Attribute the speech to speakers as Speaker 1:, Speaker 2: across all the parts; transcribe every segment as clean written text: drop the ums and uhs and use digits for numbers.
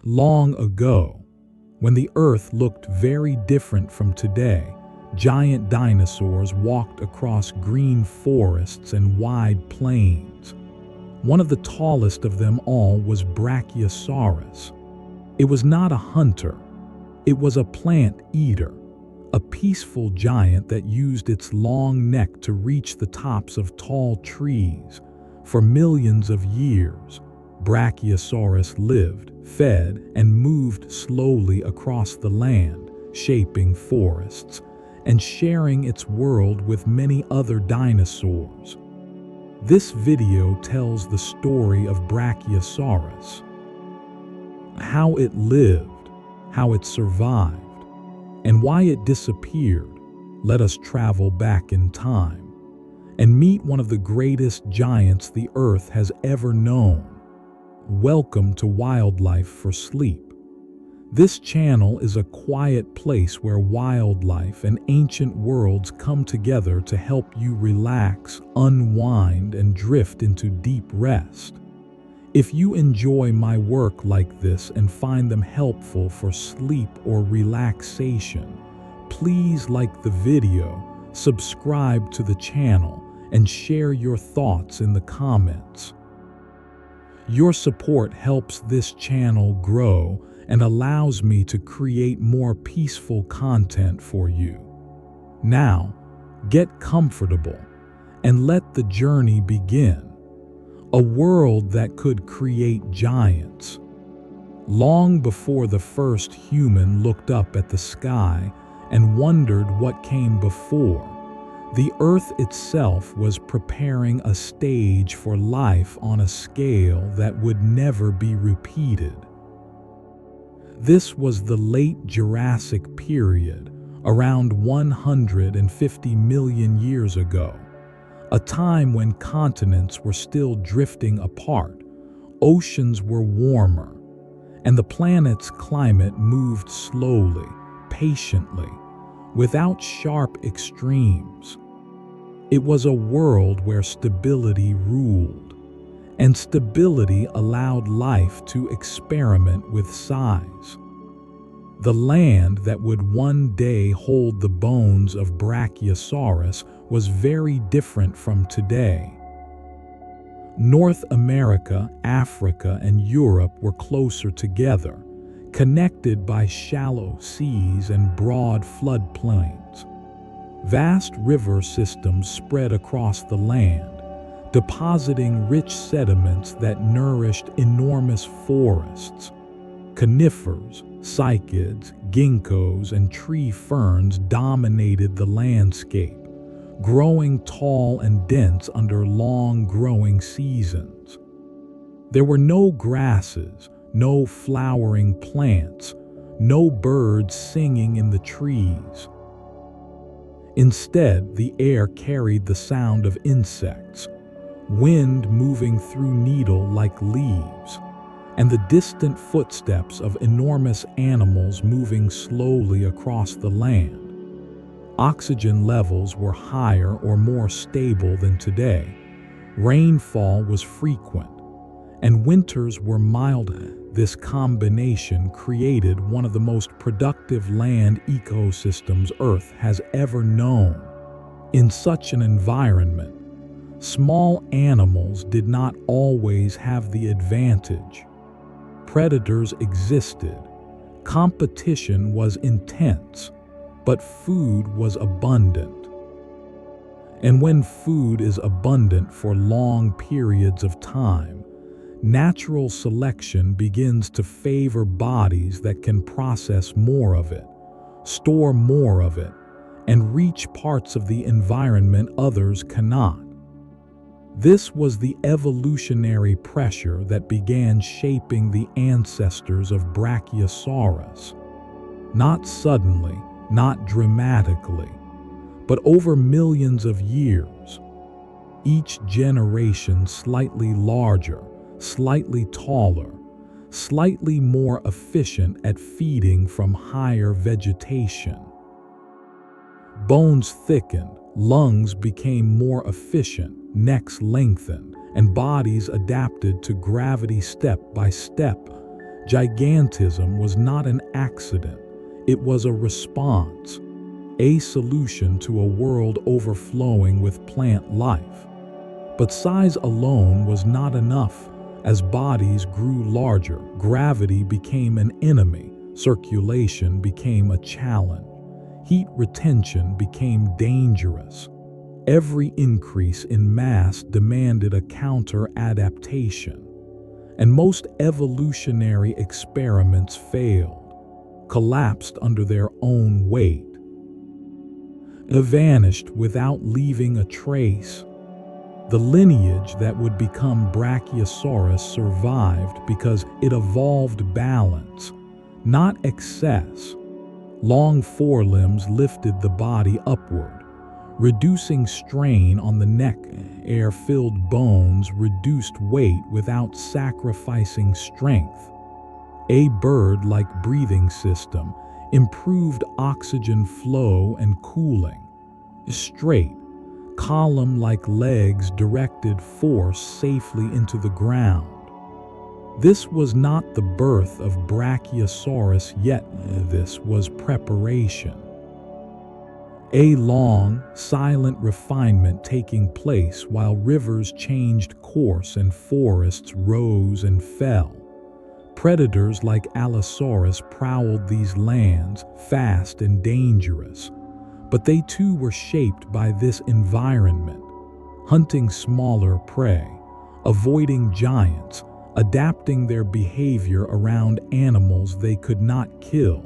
Speaker 1: Long ago, when the Earth looked very different from today, giant dinosaurs walked across green forests and wide plains. One of the tallest of them all was Brachiosaurus. It was not a hunter. It was a plant eater, a peaceful giant that used its long neck to reach the tops of tall trees. For millions of years, Brachiosaurus lived, fed, and moved slowly across the land, shaping forests and sharing its world with many other dinosaurs. This video tells the story of Brachiosaurus, how it lived, how it survived, and why it disappeared. Let us travel back in time and meet one of the greatest giants the Earth has ever known. Welcome to Wildlife for Sleep. This channel is a quiet place where wildlife and ancient worlds come together to help you relax, unwind, and drift into deep rest. If you enjoy my work like this and find them helpful for sleep or relaxation, please like the video, subscribe to the channel, and share your thoughts in the comments. Your support helps this channel grow and allows me to create more peaceful content for you. Now, get comfortable and let the journey begin. A world that could create giants. Long before the first human looked up at the sky and wondered what came before, the Earth itself was preparing a stage for life on a scale that would never be repeated. This was the Late Jurassic period, around 150 million years ago, a time when continents were still drifting apart, oceans were warmer, and the planet's climate moved slowly, patiently, without sharp extremes. It was a world where stability ruled, and stability allowed life to experiment with size. The land that would one day hold the bones of Brachiosaurus was very different from today. North America, Africa, and Europe were closer together, connected by shallow seas and broad floodplains. Vast river systems spread across the land, depositing rich sediments that nourished enormous forests. Conifers, cycads, ginkgos, and tree ferns dominated the landscape, growing tall and dense under long growing seasons. There were no grasses, no flowering plants, no birds singing in the trees. Instead, the air carried the sound of insects, wind moving through needle-like leaves, and the distant footsteps of enormous animals moving slowly across the land. Oxygen levels were higher or more stable than today. Rainfall was frequent, and winters were milder. This combination created one of the most productive land ecosystems Earth has ever known. In such an environment, small animals did not always have the advantage. Predators existed, competition was intense, but food was abundant. And when food is abundant for long periods of time, natural selection begins to favor bodies that can process more of it, store more of it, and reach parts of the environment others cannot. This was the evolutionary pressure that began shaping the ancestors of Brachiosaurus. Not suddenly, not dramatically, but over millions of years. Each generation slightly larger, slightly taller, slightly more efficient at feeding from higher vegetation. Bones thickened, lungs became more efficient, necks lengthened, and bodies adapted to gravity step by step. Gigantism was not an accident, it was a response, a solution to a world overflowing with plant life. But size alone was not enough. As bodies grew larger, gravity became an enemy, circulation became a challenge, heat retention became dangerous. Every increase in mass demanded a counter-adaptation, and most evolutionary experiments failed, collapsed under their own weight. They vanished without leaving a trace. The lineage that would become Brachiosaurus survived because it evolved balance, not excess. Long forelimbs lifted the body upward, reducing strain on the neck. Air-filled bones reduced weight without sacrificing strength. A bird-like breathing system improved oxygen flow and cooling. Straight, column-like legs directed force safely into the ground. This was not the birth of Brachiosaurus yet, this was preparation. A long, silent refinement taking place while rivers changed course and forests rose and fell. Predators like Allosaurus prowled these lands, fast and dangerous, but they too were shaped by this environment, hunting smaller prey, avoiding giants, adapting their behavior around animals they could not kill.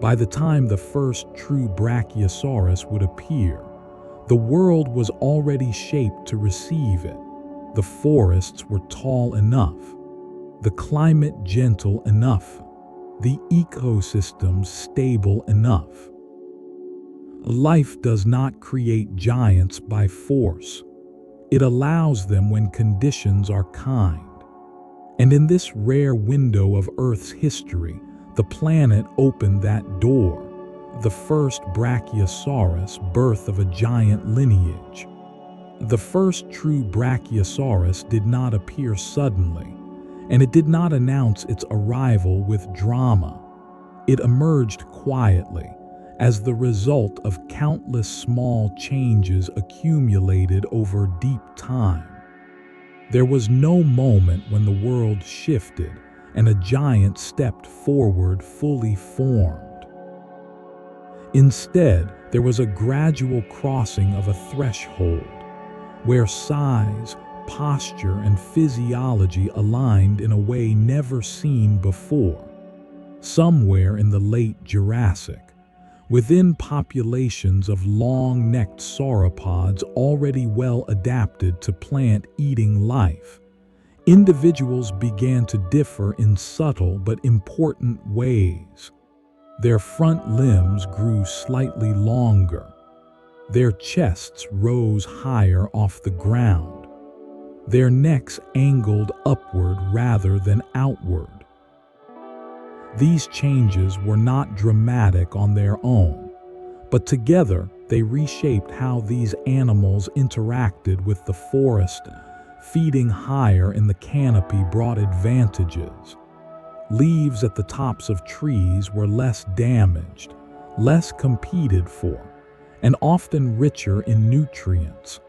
Speaker 1: By the time the first true Brachiosaurus would appear, the world was already shaped to receive it. The forests were tall enough, the climate gentle enough, the ecosystems stable enough. Life does not create giants by force. It allows them when conditions are kind. And in this rare window of Earth's history, the planet opened that door, the first Brachiosaurus, birth of a giant lineage. The first true Brachiosaurus did not appear suddenly, and it did not announce its arrival with drama. It emerged quietly, as the result of countless small changes accumulated over deep time. There was no moment when the world shifted and a giant stepped forward fully formed. Instead, there was a gradual crossing of a threshold, where size, posture, and physiology aligned in a way never seen before. Somewhere in the late Jurassic, within populations of long-necked sauropods already well adapted to plant-eating life, individuals began to differ in subtle but important ways. Their front limbs grew slightly longer. Their chests rose higher off the ground. Their necks angled upward rather than outward. These changes were not dramatic on their own, but together they reshaped how these animals interacted with the forest. Feeding higher in the canopy brought advantages. Leaves at the tops of trees were less damaged, less competed for, and often richer in nutrients.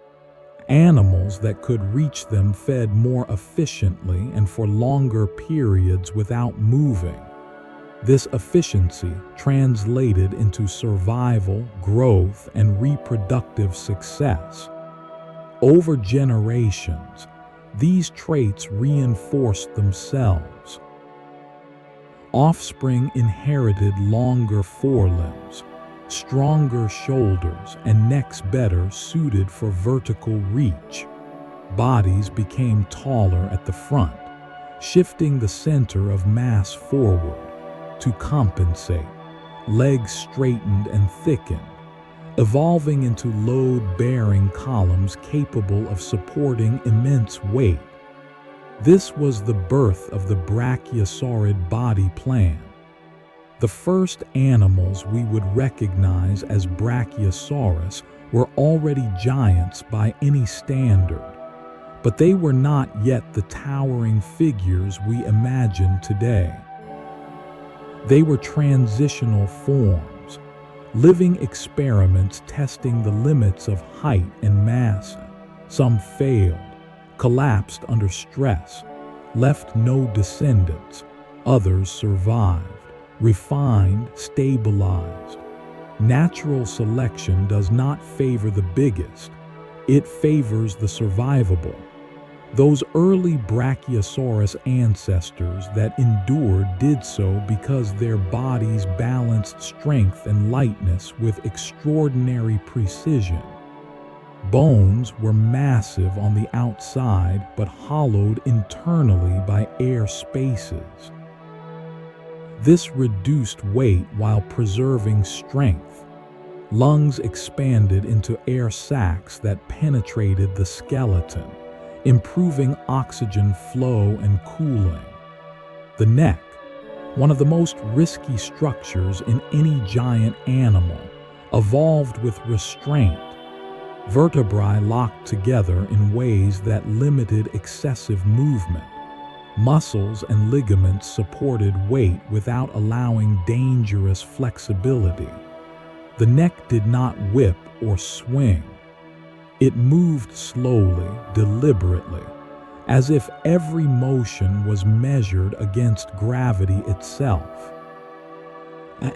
Speaker 1: Animals that could reach them fed more efficiently and for longer periods without moving. This efficiency translated into survival, growth, and reproductive success. Over generations, these traits reinforced themselves. Offspring inherited longer forelimbs, stronger shoulders, and necks better suited for vertical reach. Bodies became taller at the front, shifting the center of mass forward. To compensate, legs straightened and thickened, evolving into load-bearing columns capable of supporting immense weight. This was the birth of the brachiosaurid body plan. The first animals we would recognize as Brachiosaurus were already giants by any standard, but they were not yet the towering figures we imagine today. They were transitional forms, living experiments testing the limits of height and mass. Some failed, collapsed under stress, left no descendants. Others survived, refined, stabilized. Natural selection does not favor the biggest, it favors the survivable. Those early Brachiosaurus ancestors that endured did so because their bodies balanced strength and lightness with extraordinary precision. Bones were massive on the outside but hollowed internally by air spaces. This reduced weight while preserving strength. Lungs expanded into air sacs that penetrated the skeleton, improving oxygen flow and cooling. The neck, one of the most risky structures in any giant animal, evolved with restraint. Vertebrae locked together in ways that limited excessive movement. Muscles and ligaments supported weight without allowing dangerous flexibility. The neck did not whip or swing. It moved slowly, deliberately, as if every motion was measured against gravity itself.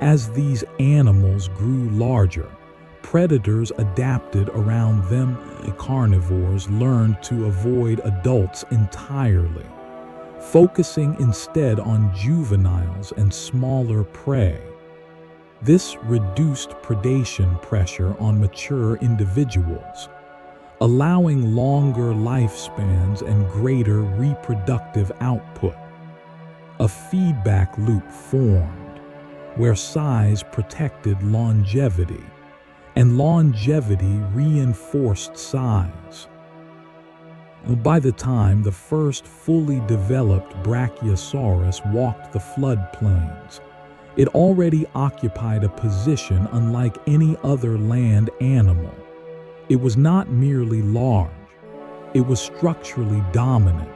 Speaker 1: As these animals grew larger, predators adapted around them. Carnivores learned to avoid adults entirely, focusing instead on juveniles and smaller prey. This reduced predation pressure on mature individuals, allowing longer lifespans and greater reproductive output. A feedback loop formed, where size protected longevity, and longevity reinforced size. By the time the first fully developed Brachiosaurus walked the floodplains, it already occupied a position unlike any other land animal. It was not merely large, it was structurally dominant.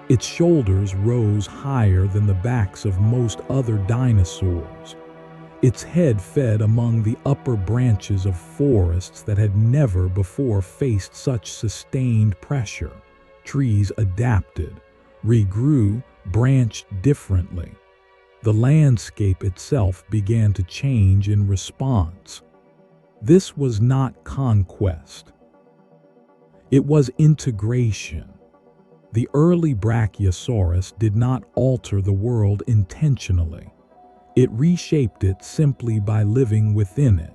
Speaker 1: Its shoulders rose higher than the backs of most other dinosaurs. Its head fed among the upper branches of forests that had never before faced such sustained pressure. Trees adapted, regrew, branched differently. The landscape itself began to change in response. This was not conquest. It was integration. The early Brachiosaurus did not alter the world intentionally. It reshaped it simply by living within it.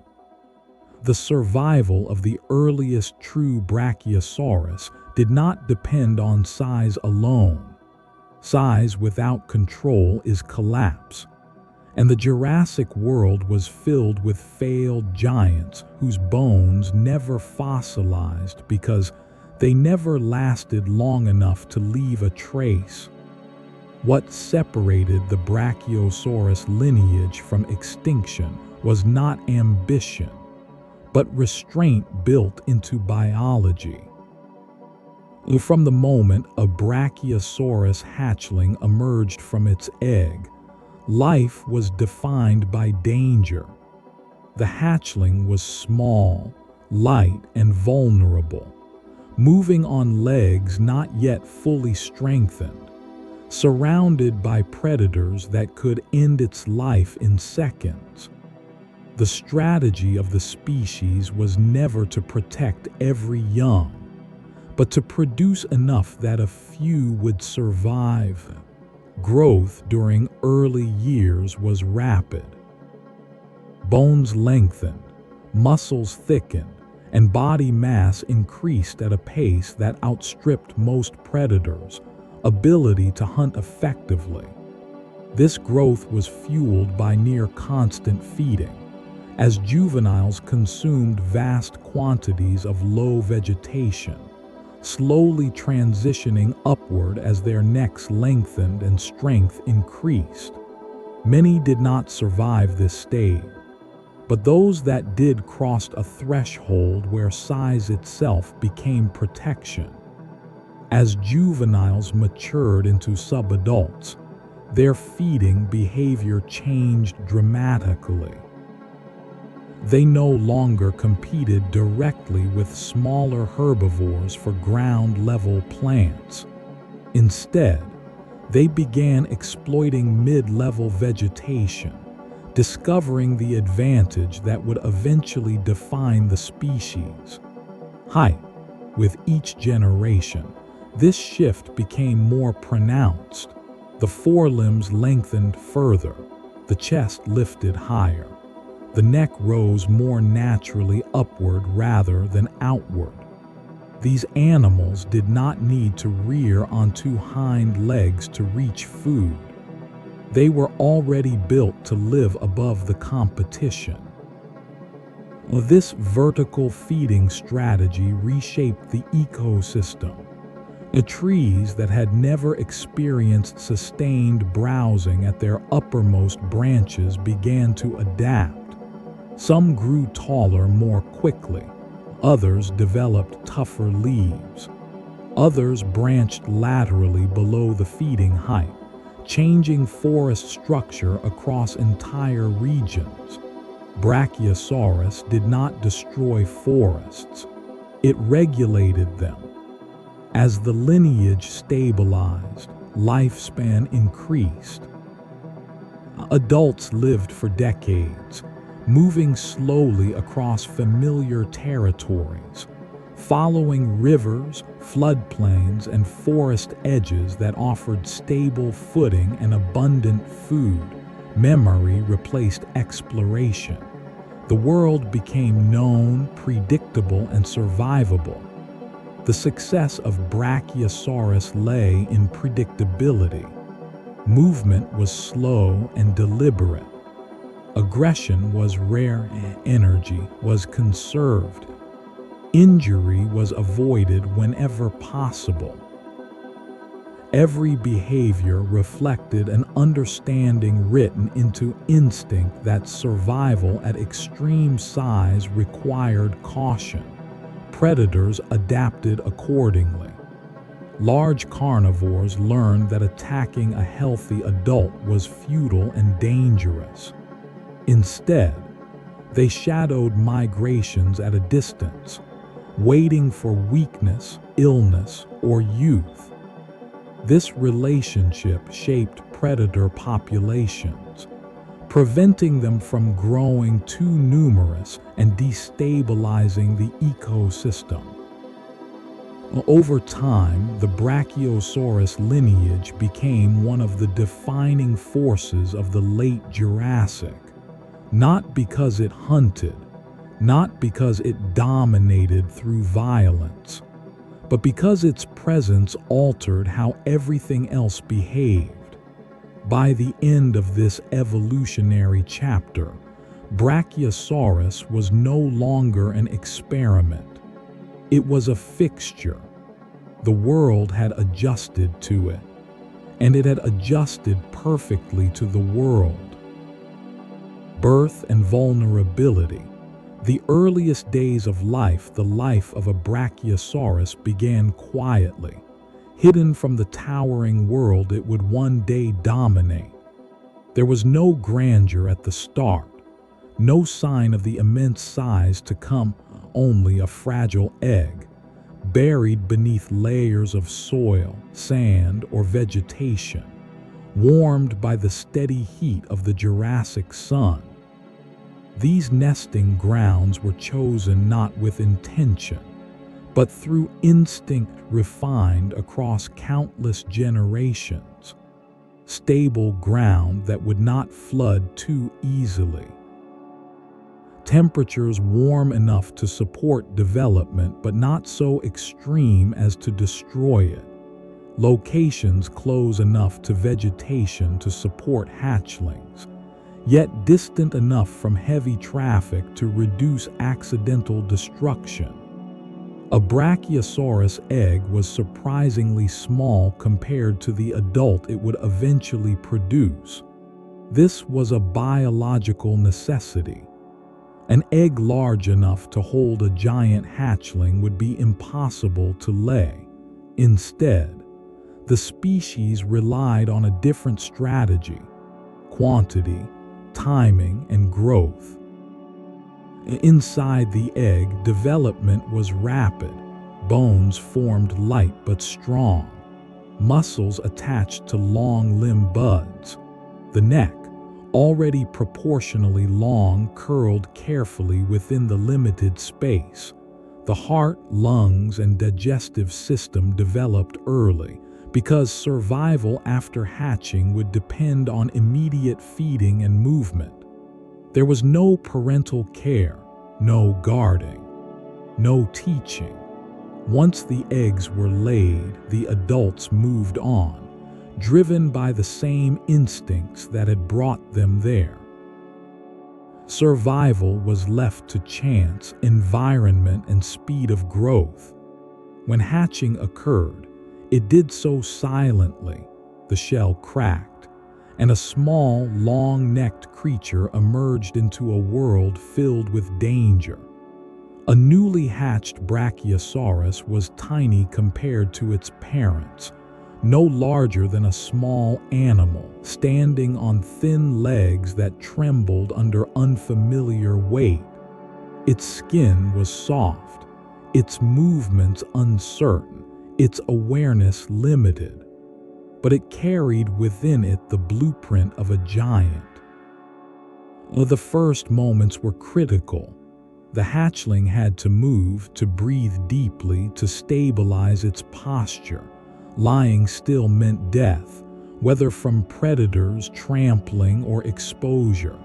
Speaker 1: The survival of the earliest true Brachiosaurus did not depend on size alone. Size without control is collapse, and the Jurassic world was filled with failed giants whose bones never fossilized because they never lasted long enough to leave a trace. What separated the Brachiosaurus lineage from extinction was not ambition, but restraint built into biology. From the moment a Brachiosaurus hatchling emerged from its egg, life was defined by danger. The hatchling was small, light, and vulnerable, moving on legs not yet fully strengthened, surrounded by predators that could end its life in seconds. The strategy of the species was never to protect every young, but to produce enough that a few would survive. Growth during early years was rapid. Bones lengthened, muscles thickened, and body mass increased at a pace that outstripped most predators' ability to hunt effectively. This growth was fueled by near constant feeding, as juveniles consumed vast quantities of low vegetation, slowly transitioning upward as their necks lengthened and strength increased. Many did not survive this stage, but those that did crossed a threshold where size itself became protection. As juveniles matured into subadults, their feeding behavior changed dramatically. They no longer competed directly with smaller herbivores for ground-level plants. Instead, they began exploiting mid-level vegetation, discovering the advantage that would eventually define the species. Height. With each generation, this shift became more pronounced. The forelimbs lengthened further, the chest lifted higher. The neck rose more naturally upward rather than outward. These animals did not need to rear on two hind legs to reach food. They were already built to live above the competition. This vertical feeding strategy reshaped the ecosystem. The trees that had never experienced sustained browsing at their uppermost branches began to adapt. Some grew taller more quickly. Others developed tougher leaves. Others branched laterally below the feeding height, changing forest structure across entire regions. Brachiosaurus did not destroy forests. It regulated them. As the lineage stabilized, lifespan increased. Adults lived for decades, moving slowly across familiar territories, following rivers, floodplains, and forest edges that offered stable footing and abundant food. Memory replaced exploration. The world became known, predictable, and survivable. The success of Brachiosaurus lay in predictability. Movement was slow and deliberate. Aggression was rare, energy was conserved. Injury was avoided whenever possible. Every behavior reflected an understanding written into instinct that survival at extreme size required caution. Predators adapted accordingly. Large carnivores learned that attacking a healthy adult was futile and dangerous. Instead, they shadowed migrations at a distance, waiting for weakness, illness, or youth. This relationship shaped predator populations, preventing them from growing too numerous and destabilizing the ecosystem. Over time, the Brachiosaurus lineage became one of the defining forces of the Late Jurassic, not because it hunted, not because it dominated through violence, but because its presence altered how everything else behaved. By the end of this evolutionary chapter, Brachiosaurus was no longer an experiment. It was a fixture. The world had adjusted to it, and it had adjusted perfectly to the world. Birth and vulnerability. The earliest days of life, the life of a Brachiosaurus, began quietly, hidden from the towering world it would one day dominate. There was no grandeur at the start, no sign of the immense size to come, only a fragile egg, buried beneath layers of soil, sand, or vegetation, warmed by the steady heat of the Jurassic sun. These nesting grounds were chosen not with intention, but through instinct refined across countless generations. Stable ground that would not flood too easily. Temperatures warm enough to support development but not so extreme as to destroy it. Locations close enough to vegetation to support hatchlings, yet distant enough from heavy traffic to reduce accidental destruction. A Brachiosaurus egg was surprisingly small compared to the adult it would eventually produce. This was a biological necessity. An egg large enough to hold a giant hatchling would be impossible to lay. Instead, the species relied on a different strategy: quantity, timing, and growth. Inside the egg, development was rapid. Bones formed light but strong. Muscles attached to long limb buds. The neck, already proportionally long, curled carefully within the limited space. The heart, lungs, and digestive system developed early because survival after hatching would depend on immediate feeding and movement. There was no parental care, no guarding, no teaching. Once the eggs were laid, the adults moved on, driven by the same instincts that had brought them there. Survival was left to chance, environment, and speed of growth. When hatching occurred, it did so silently. The shell cracked, and a small, long-necked creature emerged into a world filled with danger. A newly hatched Brachiosaurus was tiny compared to its parents, no larger than a small animal, standing on thin legs that trembled under unfamiliar weight. Its skin was soft, its movements uncertain, its awareness limited, but it carried within it the blueprint of a giant. The first moments were critical. The hatchling had to move, to breathe deeply, to stabilize its posture. Lying still meant death, whether from predators, trampling, or exposure.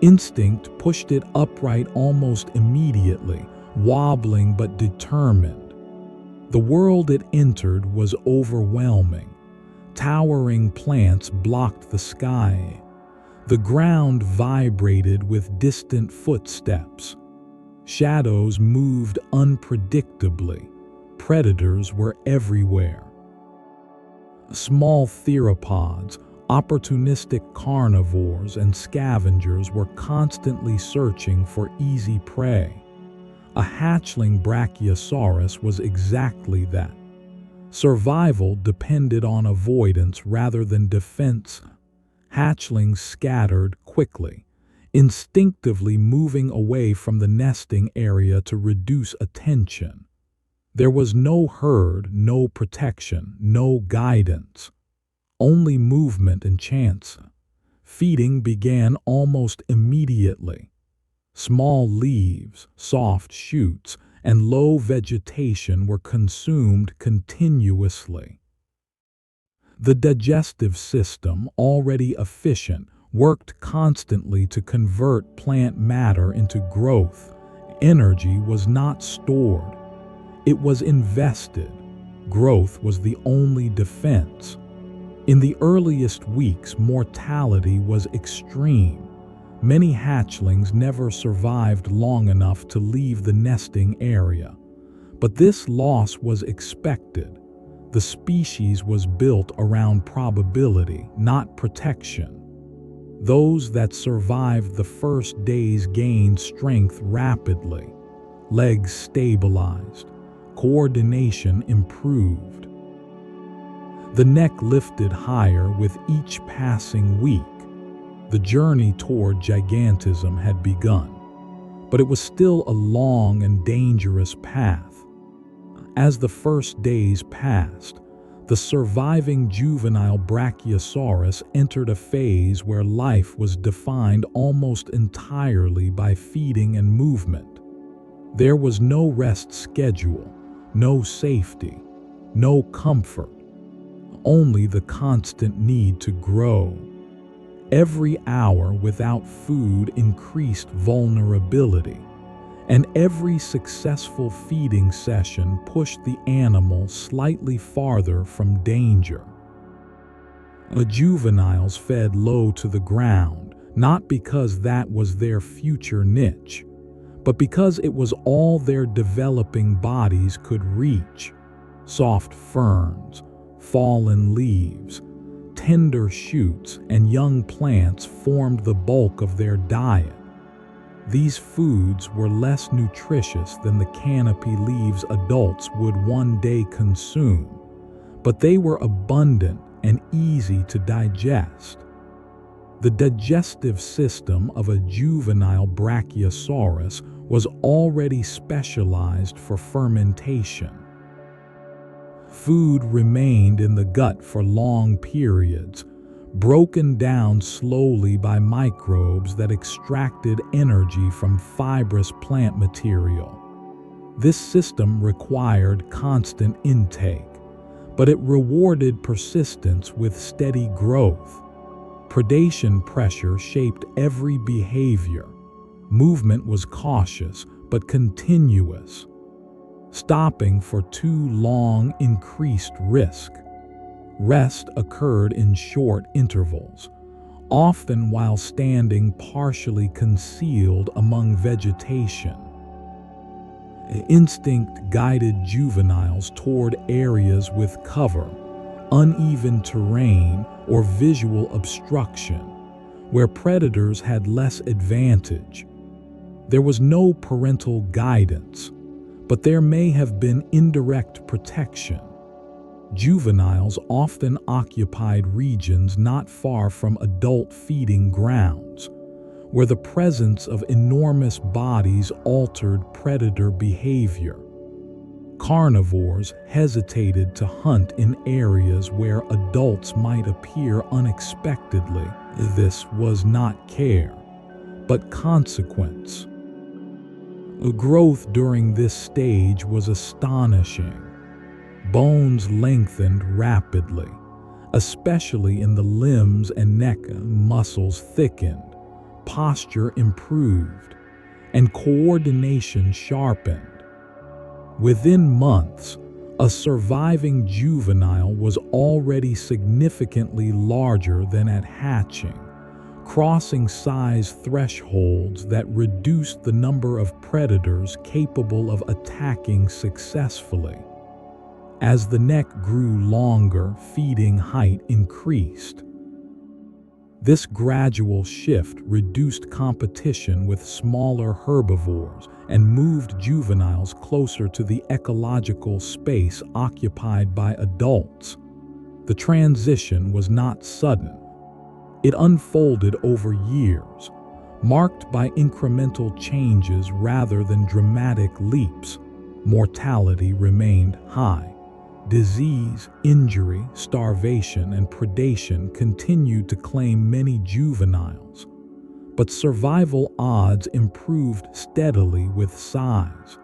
Speaker 1: Instinct pushed it upright almost immediately, wobbling but determined. The world it entered was overwhelming. Towering plants blocked the sky. The ground vibrated with distant footsteps. Shadows moved unpredictably. Predators were everywhere. Small theropods, opportunistic carnivores, and scavengers were constantly searching for easy prey. A hatchling Brachiosaurus was exactly that. Survival depended on avoidance rather than defense. Hatchlings scattered quickly, instinctively moving away from the nesting area to reduce attention. There was no herd, no protection, no guidance, only movement and chance. Feeding began almost immediately. Small leaves, soft shoots, and low vegetation were consumed continuously. The digestive system, already efficient, worked constantly to convert plant matter into growth. Energy was not stored. It was invested. Growth was the only defense. In the earliest weeks, mortality was extreme. Many hatchlings never survived long enough to leave the nesting area. But this loss was expected. The species was built around probability, not protection. Those that survived the first days gained strength rapidly. Legs stabilized. Coordination improved. The neck lifted higher with each passing week. The journey toward gigantism had begun, but it was still a long and dangerous path. As the first days passed, the surviving juvenile Brachiosaurus entered a phase where life was defined almost entirely by feeding and movement. There was no rest schedule, no safety, no comfort, only the constant need to grow. Every hour without food increased vulnerability, and every successful feeding session pushed the animal slightly farther from danger. The juveniles fed low to the ground, not because that was their future niche, but because it was all their developing bodies could reach. Soft ferns, fallen leaves, tender shoots, and young plants formed the bulk of their diet. These foods were less nutritious than the canopy leaves adults would one day consume, but they were abundant and easy to digest. The digestive system of a juvenile Brachiosaurus was already specialized for fermentation. Food remained in the gut for long periods, broken down slowly by microbes that extracted energy from fibrous plant material. This system required constant intake, but it rewarded persistence with steady growth. Predation pressure shaped every behavior. Movement was cautious but continuous. Stopping for too long increased risk. Rest occurred in short intervals, often while standing partially concealed among vegetation. Instinct guided juveniles toward areas with cover, uneven terrain, or visual obstruction, where predators had less advantage. There was no parental guidance, but there may have been indirect protection. Juveniles often occupied regions not far from adult feeding grounds, where the presence of enormous bodies altered predator behavior. Carnivores hesitated to hunt in areas where adults might appear unexpectedly. This was not care, but consequence. The growth during this stage was astonishing. Bones lengthened rapidly, especially in the limbs and neck. Muscles thickened, posture improved, and coordination sharpened. Within months, a surviving juvenile was already significantly larger than at hatching, crossing size thresholds that reduced the number of predators capable of attacking successfully. As the neck grew longer, feeding height increased. This gradual shift reduced competition with smaller herbivores and moved juveniles closer to the ecological space occupied by adults. The transition was not sudden. It unfolded over years, marked by incremental changes rather than dramatic leaps. Mortality remained high. Disease, injury, starvation, and predation continued to claim many juveniles, but survival odds improved steadily with size.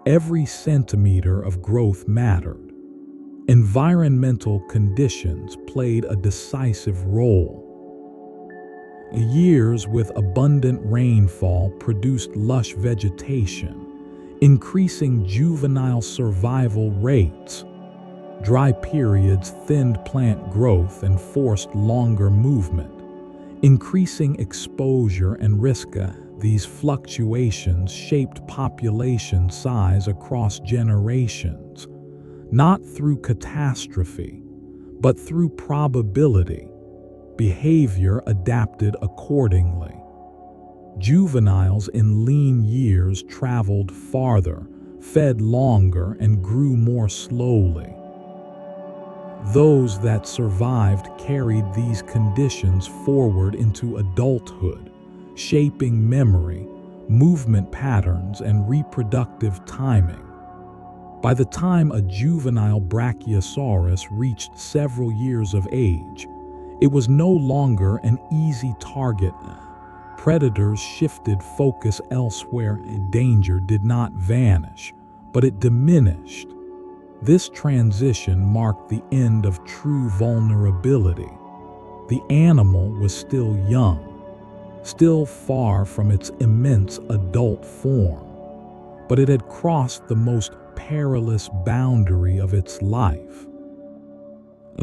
Speaker 1: Every centimeter of growth mattered. Environmental conditions played a decisive role. Years with abundant rainfall produced lush vegetation, increasing juvenile survival rates. Dry periods thinned plant growth and forced longer movement, increasing exposure and risk. These fluctuations shaped population size across generations, not through catastrophe, but through probability. Behavior adapted accordingly. Juveniles in lean years traveled farther, fed longer, and grew more slowly. Those that survived carried these conditions forward into adulthood, shaping memory, movement patterns, and reproductive timing. By the time a juvenile Brachiosaurus reached several years of age, it was no longer an easy target. Predators shifted focus elsewhere. Danger did not vanish, but it diminished. This transition marked the end of true vulnerability. The animal was still young, still far from its immense adult form, but it had crossed the most perilous boundary of its life.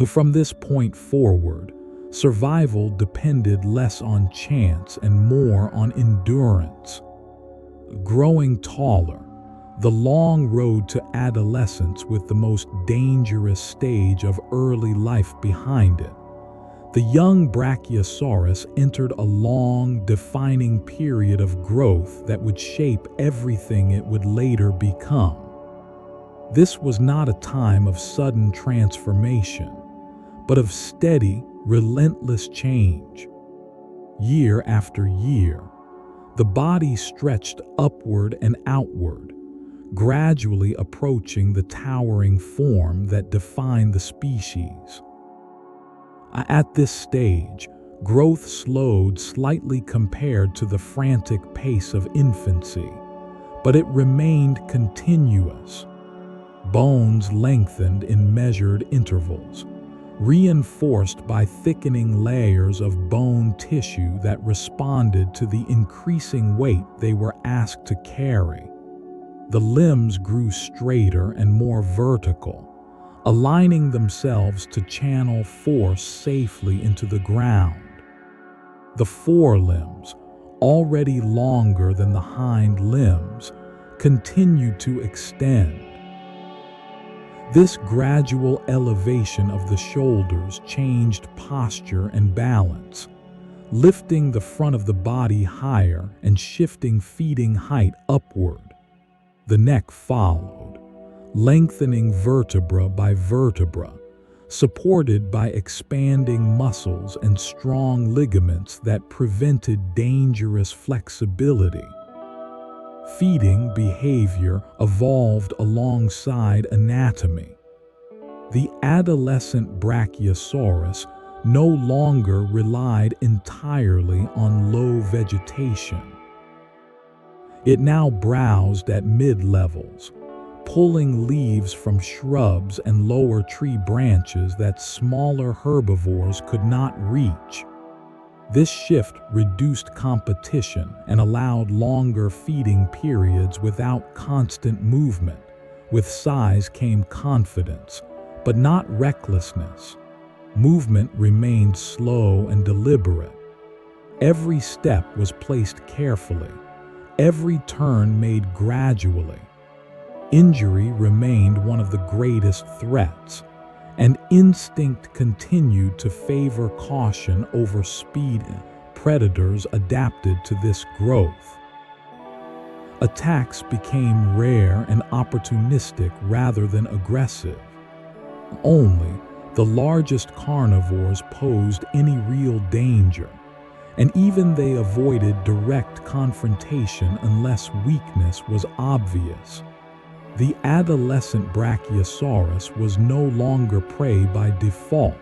Speaker 1: From this point forward, survival depended less on chance and more on endurance. Growing taller, the long road to adolescence with the most dangerous stage of early life behind it, The young Brachiosaurus entered a long, defining period of growth that would shape everything it would later become. This was not a time of sudden transformation, but of steady, relentless change. Year after year, the body stretched upward and outward, gradually approaching the towering form that defined the species. At this stage, growth slowed slightly compared to the frantic pace of infancy, but it remained continuous. Bones lengthened in measured intervals, reinforced by thickening layers of bone tissue that responded to the increasing weight they were asked to carry. The limbs grew straighter and more vertical, aligning themselves to channel force safely into the ground. The forelimbs, already longer than the hind limbs, continued to extend. This gradual elevation of the shoulders changed posture and balance, lifting the front of the body higher and shifting feeding height upward. The neck followed, lengthening vertebra by vertebra, supported by expanding muscles and strong ligaments that prevented dangerous flexibility. Feeding behavior evolved alongside anatomy. The adolescent Brachiosaurus no longer relied entirely on low vegetation. It now browsed at mid-levels, pulling leaves from shrubs and lower tree branches that smaller herbivores could not reach. This shift reduced competition and allowed longer feeding periods without constant movement. With size came confidence, but not recklessness. Movement remained slow and deliberate. Every step was placed carefully, every turn made gradually. Injury remained one of the greatest threats, and instinct continued to favor caution over speed. Predators adapted to this growth. Attacks became rare and opportunistic rather than aggressive. Only the largest carnivores posed any real danger, and even they avoided direct confrontation unless weakness was obvious. The adolescent Brachiosaurus was no longer prey by default.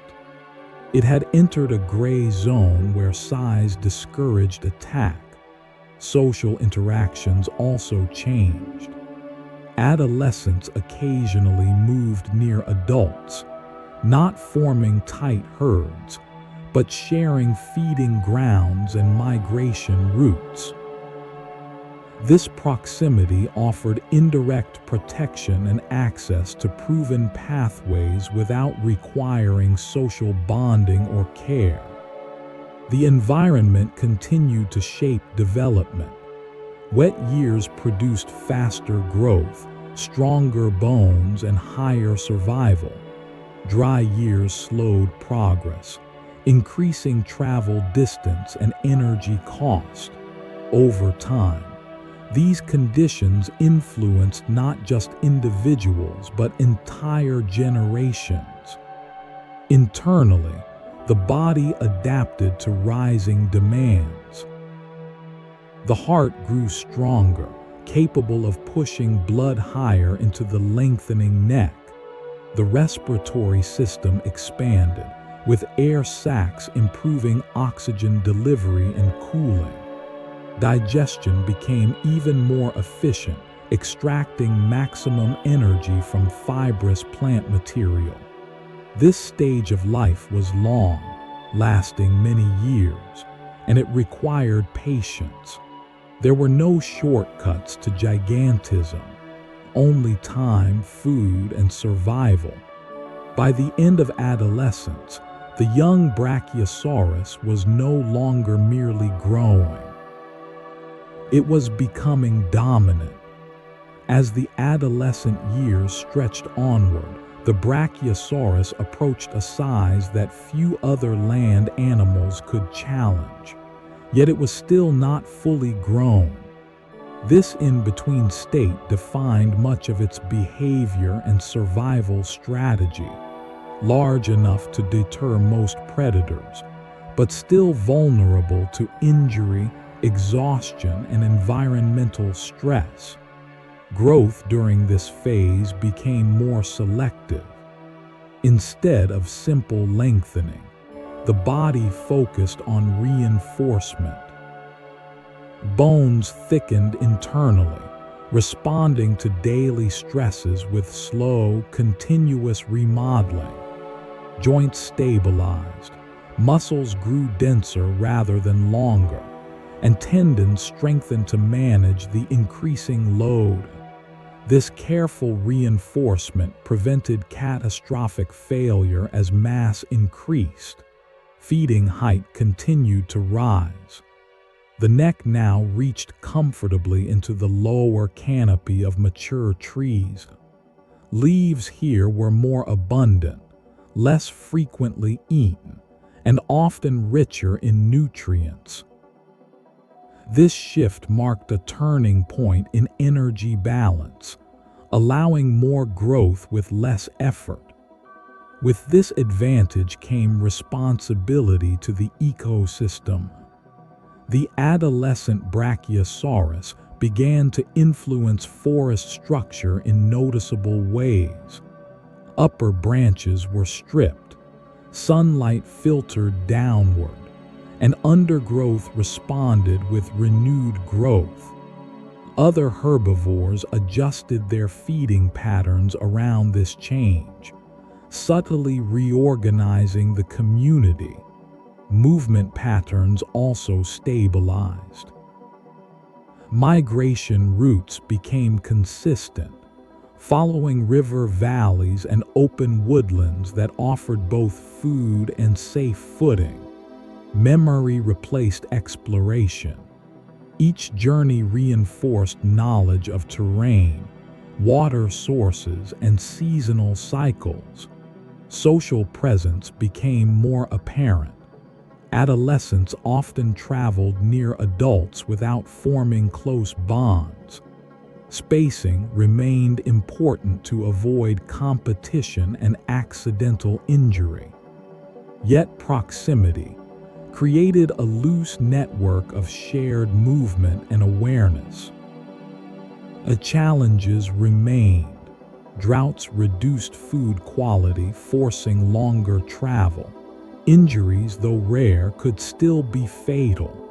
Speaker 1: It had entered a gray zone where size discouraged attack. Social interactions also changed. Adolescents occasionally moved near adults, not forming tight herds, but sharing feeding grounds and migration routes. This proximity offered indirect protection and access to proven pathways without requiring social bonding or care. The environment continued to shape development. Wet years produced faster growth, stronger bones, and higher survival. Dry years slowed progress, increasing travel distance and energy cost. Over time, these conditions influenced not just individuals but entire generations. Internally, the body adapted to rising demands. The heart grew stronger, capable of pushing blood higher into the lengthening neck. The respiratory system expanded, with air sacs improving oxygen delivery and cooling. Digestion became even more efficient, extracting maximum energy from fibrous plant material. This stage of life was long, lasting many years, and it required patience. There were no shortcuts to gigantism, only time, food, and survival. By the end of adolescence, the young Brachiosaurus was no longer merely growing. It was becoming dominant. As the adolescent years stretched onward, The Brachiosaurus approached a size that few other land animals could challenge, yet it was still not fully grown. This in-between state defined much of its behavior and survival strategy, large enough to deter most predators, but still vulnerable to injury, exhaustion, and environmental stress. Growth during this phase became more selective. Instead of simple lengthening, the body focused on reinforcement. Bones thickened internally, responding to daily stresses with slow, continuous remodeling. Joints stabilized, muscles grew denser rather than longer, and tendons strengthened to manage the increasing load. This careful reinforcement prevented catastrophic failure as mass increased. Feeding height continued to rise. The neck now reached comfortably into the lower canopy of mature trees. Leaves here were more abundant, less frequently eaten, and often richer in nutrients. This shift marked a turning point in energy balance, allowing more growth with less effort. With this advantage came responsibility to the ecosystem. The adolescent Brachiosaurus began to influence forest structure in noticeable ways. Upper branches were stripped, sunlight filtered downward, and undergrowth responded with renewed growth. Other herbivores adjusted their feeding patterns around this change, subtly reorganizing the community. Movement patterns also stabilized. Migration routes became consistent, following river valleys and open woodlands that offered both food and safe footing. Memory replaced exploration. Each journey reinforced knowledge of terrain, water sources, and seasonal cycles. Social presence became more apparent. Adolescents often traveled near adults without forming close bonds. Spacing remained important to avoid competition and accidental injury. Yet proximity created a loose network of shared movement and awareness. Challenges remained. Droughts reduced food quality, forcing longer travel. Injuries, though rare, could still be fatal.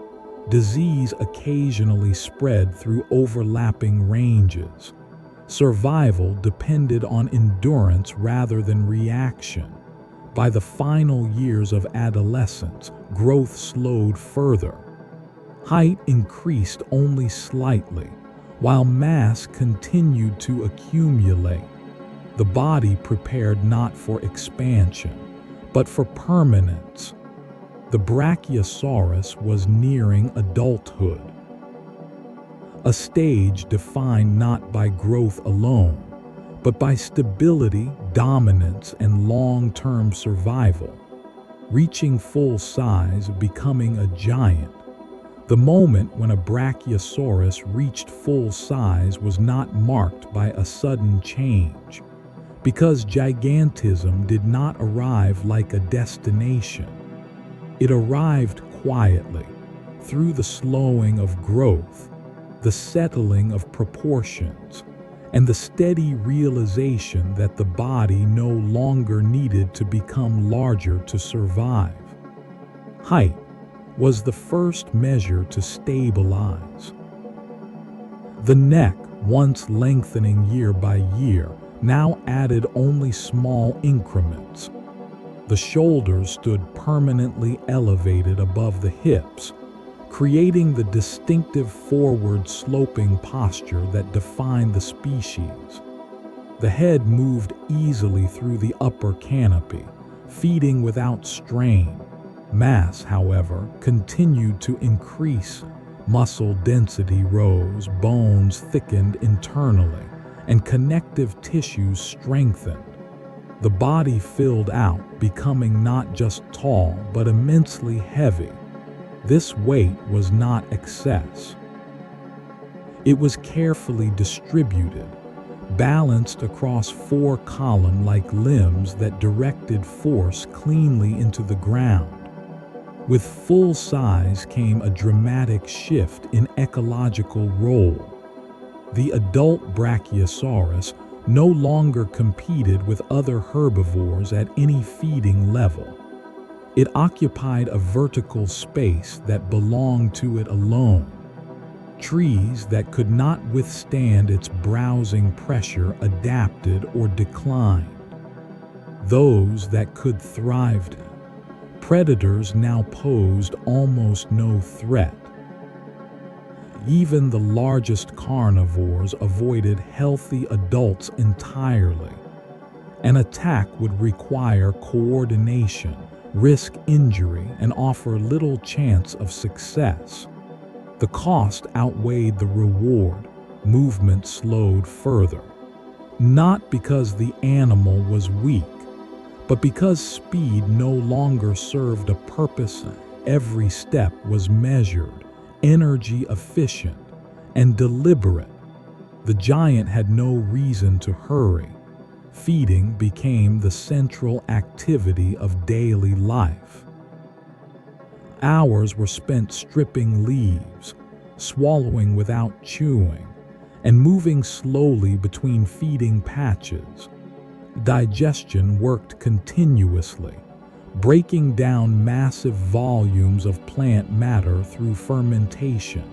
Speaker 1: Disease occasionally spread through overlapping ranges. Survival depended on endurance rather than reaction. By the final years of adolescence, growth slowed further. Height increased only slightly, while mass continued to accumulate. The body prepared not for expansion, but for permanence. The Brachiosaurus was nearing adulthood, a stage defined not by growth alone, but by stability, dominance, and long-term survival. Reaching full size, becoming a giant. The moment when a Brachiosaurus reached full size was not marked by a sudden change, because gigantism did not arrive like a destination. It arrived quietly, through the slowing of growth, the settling of proportions, and the steady realization that the body no longer needed to become larger to survive. Height was the first measure to stabilize. The neck, once lengthening year by year, now added only small increments. The shoulders stood permanently elevated above the hips, creating the distinctive forward-sloping posture that defined the species. The head moved easily through the upper canopy, feeding without strain. Mass, however, continued to increase. Muscle density rose, bones thickened internally, and connective tissues strengthened. The body filled out, becoming not just tall but immensely heavy. This weight was not excess. It was carefully distributed, balanced across 4 column-like limbs that directed force cleanly into the ground. With full size came a dramatic shift in ecological role. The adult Brachiosaurus no longer competed with other herbivores at any feeding level. It occupied a vertical space that belonged to it alone. Trees that could not withstand its browsing pressure adapted or declined. Those that could thrived. Predators now posed almost no threat. Even the largest carnivores avoided healthy adults entirely. An attack would require coordination, risk injury, and offer little chance of success. The cost outweighed the reward. Movement slowed further. Not because the animal was weak, but because speed no longer served a purpose. Every step was measured, energy efficient, and deliberate. The giant had no reason to hurry. Feeding became the central activity of daily life. Hours were spent stripping leaves, swallowing without chewing, and moving slowly between feeding patches. Digestion worked continuously, breaking down massive volumes of plant matter through fermentation.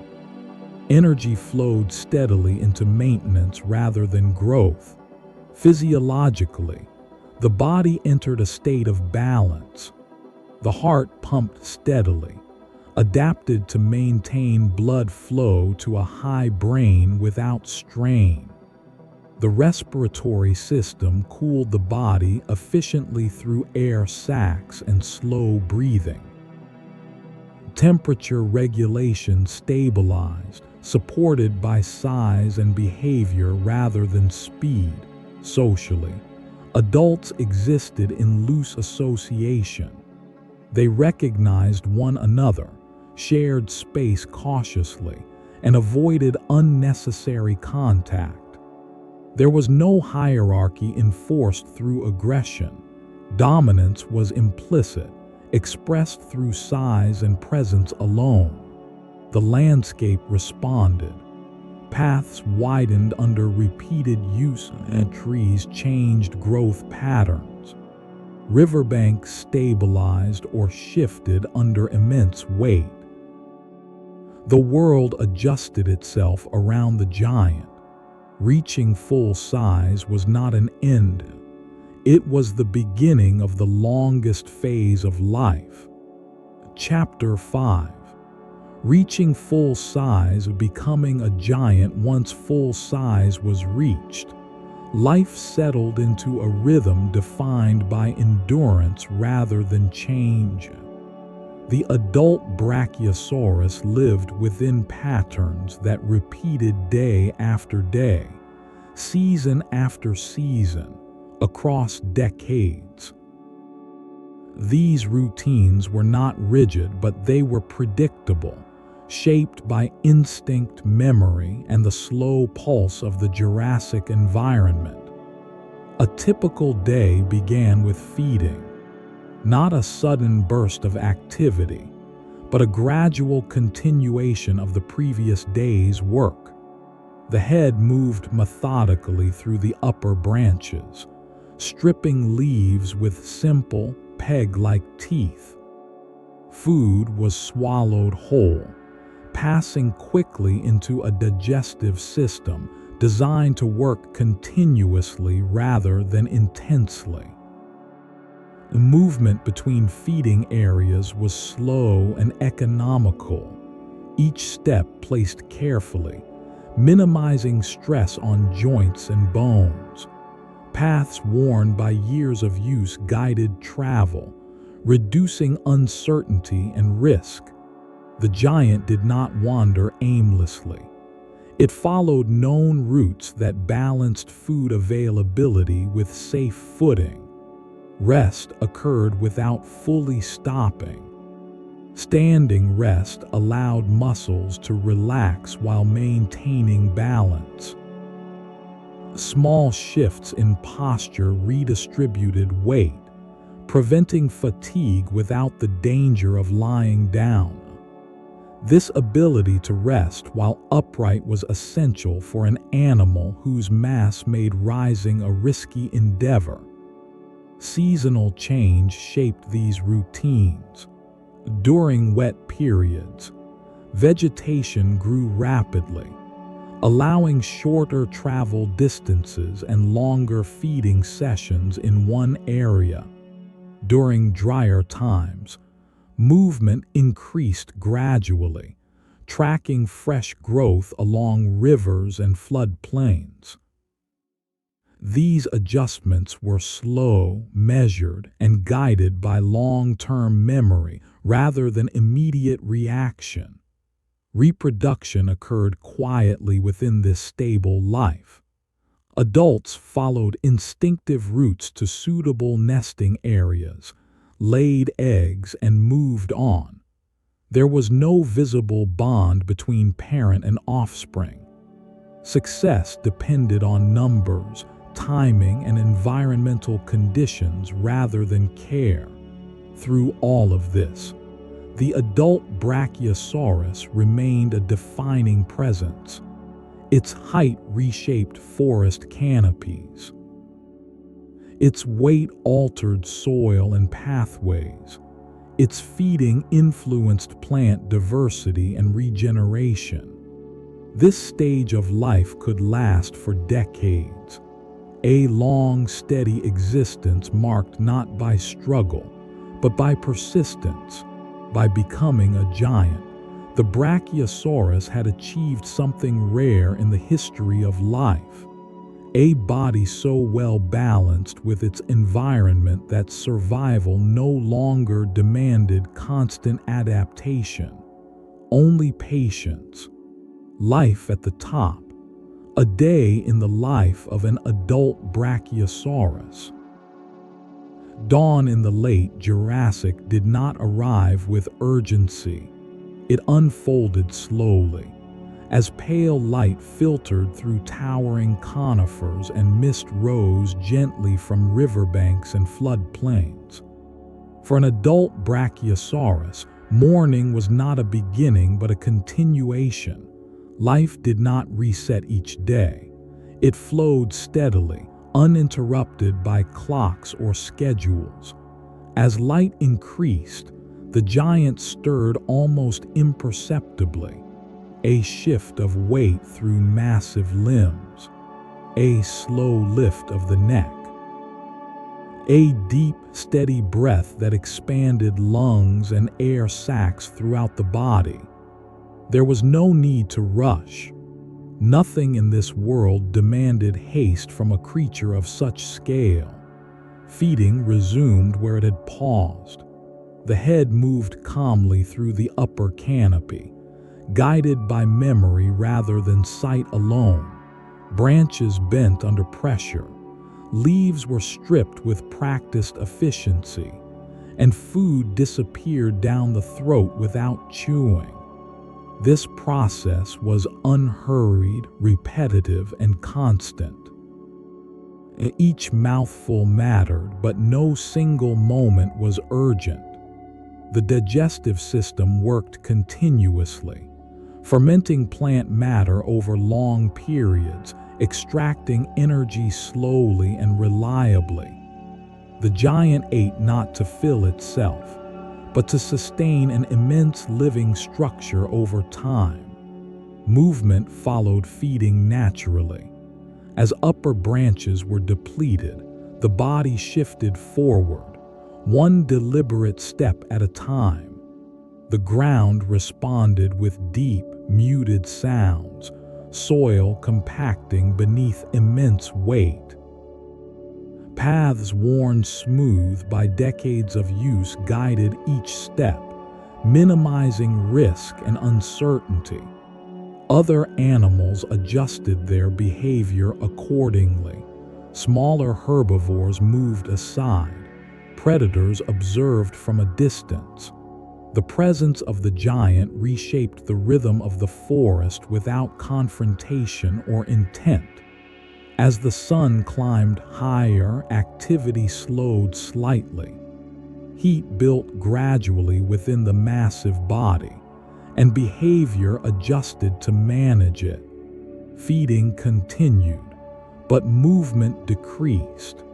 Speaker 1: Energy flowed steadily into maintenance rather than growth. Physiologically, the body entered a state of balance. The heart pumped steadily, adapted to maintain blood flow to a high brain without strain. The respiratory system cooled the body efficiently through air sacs and slow breathing. Temperature regulation stabilized, supported by size and behavior rather than speed. Socially, adults existed in loose association. They recognized one another, shared space cautiously, and avoided unnecessary contact. There was no hierarchy enforced through aggression. Dominance was implicit, expressed through size and presence alone. The landscape responded. Paths widened under repeated use, and trees changed growth patterns. Riverbanks stabilized or shifted under immense weight. The world adjusted itself around the giant. Reaching full size was not an end. It was the beginning of the longest phase of life. Chapter 5. Reaching full size, becoming a giant. Once full size was reached, life settled into a rhythm defined by endurance rather than change. The adult Brachiosaurus lived within patterns that repeated day after day, season after season, across decades. These routines were not rigid, but they were predictable, shaped by instinct, memory, and the slow pulse of the Jurassic environment. A typical day began with feeding. Not a sudden burst of activity, but a gradual continuation of the previous day's work. The head moved methodically through the upper branches, stripping leaves with simple, peg-like teeth. Food was swallowed whole, passing quickly into a digestive system designed to work continuously rather than intensely. The movement between feeding areas was slow and economical, each step placed carefully, minimizing stress on joints and bones. Paths worn by years of use guided travel, reducing uncertainty and risk. The giant did not wander aimlessly. It followed known routes that balanced food availability with safe footing. Rest occurred without fully stopping. Standing rest allowed muscles to relax while maintaining balance. Small shifts in posture redistributed weight, preventing fatigue without the danger of lying down. This ability to rest while upright was essential for an animal whose mass made rising a risky endeavor. Seasonal change shaped these routines. During wet periods, vegetation grew rapidly, allowing shorter travel distances and longer feeding sessions in one area. During drier times, movement increased gradually, tracking fresh growth along rivers and floodplains. These adjustments were slow, measured, and guided by long-term memory rather than immediate reaction. Reproduction occurred quietly within this stable life. Adults followed instinctive routes to suitable nesting areas, laid eggs, and moved on. There was no visible bond between parent and offspring. Success depended on numbers, timing, and environmental conditions rather than care. Through all of this, the adult Brachiosaurus remained a defining presence. Its height reshaped forest canopies. Its weight altered soil and pathways. Its feeding influenced plant diversity and regeneration. This stage of life could last for decades. A long, steady existence marked not by struggle, but by persistence. By becoming a giant, the Brachiosaurus had achieved something rare in the history of life. A body so well balanced with its environment that survival no longer demanded constant adaptation, only patience. Life at the top. A day in the life of an adult Brachiosaurus. Dawn in the late Jurassic did not arrive with urgency. It unfolded slowly, as pale light filtered through towering conifers and mist rose gently from riverbanks and floodplains. For an adult Brachiosaurus, morning was not a beginning but a continuation. Life did not reset each day. It flowed steadily, uninterrupted by clocks or schedules. As light increased, the giant stirred almost imperceptibly, a shift of weight through massive limbs, a slow lift of the neck, a deep, steady breath that expanded lungs and air sacs throughout the body. There was no need to rush. Nothing in this world demanded haste from a creature of such scale. Feeding resumed where it had paused. The head moved calmly through the upper canopy, guided by memory rather than sight alone. Branches bent under pressure. Leaves were stripped with practiced efficiency, and food disappeared down the throat without chewing. This process was unhurried, repetitive, and constant. Each mouthful mattered, but no single moment was urgent. The digestive system worked continuously, fermenting plant matter over long periods, extracting energy slowly and reliably. The giant ate not to fill itself, but to sustain an immense living structure over time. Movement followed feeding naturally. As upper branches were depleted, the body shifted forward, one deliberate step at a time. The ground responded with deep, muted sounds, soil compacting beneath immense weight. Paths worn smooth by decades of use guided each step, minimizing risk and uncertainty. Other animals adjusted their behavior accordingly. Smaller herbivores moved aside, predators observed from a distance. The presence of the giant reshaped the rhythm of the forest without confrontation or intent. As the sun climbed higher, activity slowed slightly. Heat built gradually within the massive body, and behavior adjusted to manage it. Feeding continued, but movement decreased.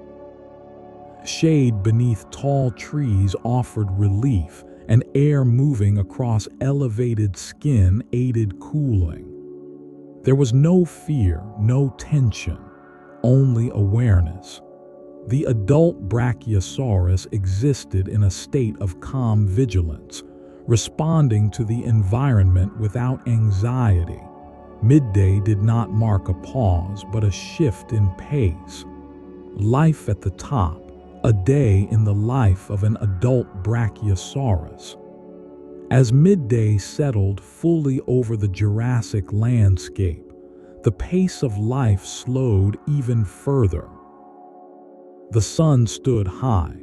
Speaker 1: Shade beneath tall trees offered relief, and air moving across elevated skin aided cooling. There was no fear, no tension, only awareness. The adult Brachiosaurus existed in a state of calm vigilance, responding to the environment without anxiety. Midday did not mark a pause, but a shift in pace. Life at the top, a day in the life of an adult Brachiosaurus. As midday settled fully over the Jurassic landscape, the pace of life slowed even further. The sun stood high,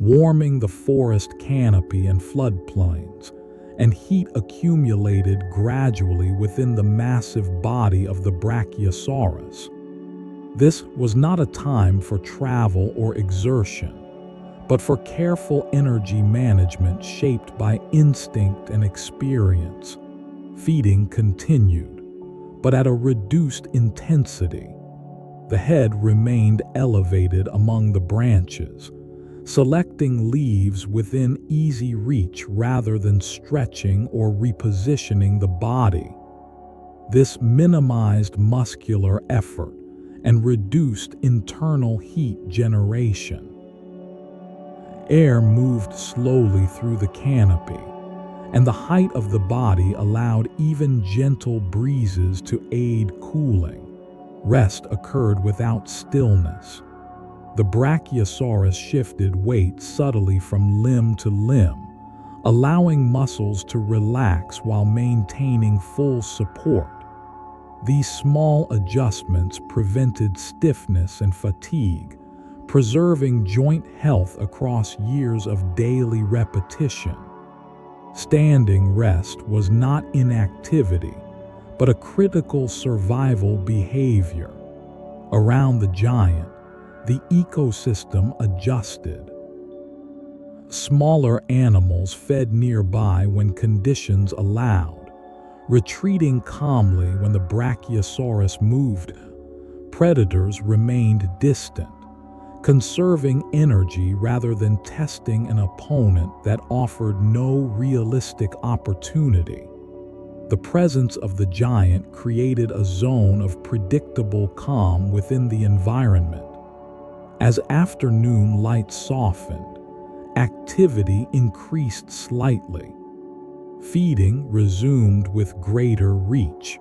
Speaker 1: warming the forest canopy and floodplains, and heat accumulated gradually within the massive body of the Brachiosaurus. This was not a time for travel or exertion, but for careful energy management shaped by instinct and experience. Feeding continued, but at a reduced intensity. The head remained elevated among the branches, selecting leaves within easy reach rather than stretching or repositioning the body. This minimized muscular effort and reduced internal heat generation. Air moved slowly through the canopy, and the height of the body allowed even gentle breezes to aid cooling. Rest occurred without stillness. The Brachiosaurus shifted weight subtly from limb to limb, allowing muscles to relax while maintaining full support. These small adjustments prevented stiffness and fatigue, preserving joint health across years of daily repetition. Standing rest was not inactivity, but a critical survival behavior. Around the giant, the ecosystem adjusted. Smaller animals fed nearby when conditions allowed, retreating calmly when the Brachiosaurus moved. Predators remained distant, conserving energy rather than testing an opponent that offered no realistic opportunity. The presence of the giant created a zone of predictable calm within the environment. As afternoon light softened, activity increased slightly. Feeding resumed with greater reach,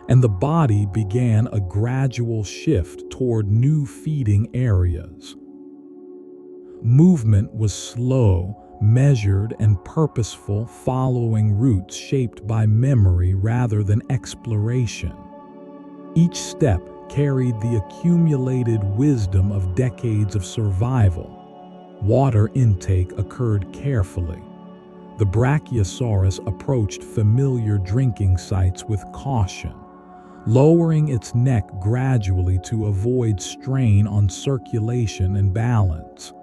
Speaker 1: and the body began a gradual shift toward new feeding areas. Movement was slow, measured, and purposeful, following routes shaped by memory rather than exploration. Each step carried the accumulated wisdom of decades of survival. Water intake occurred carefully. The Brachiosaurus approached familiar drinking sites with caution, lowering its neck gradually to avoid strain on circulation and balance.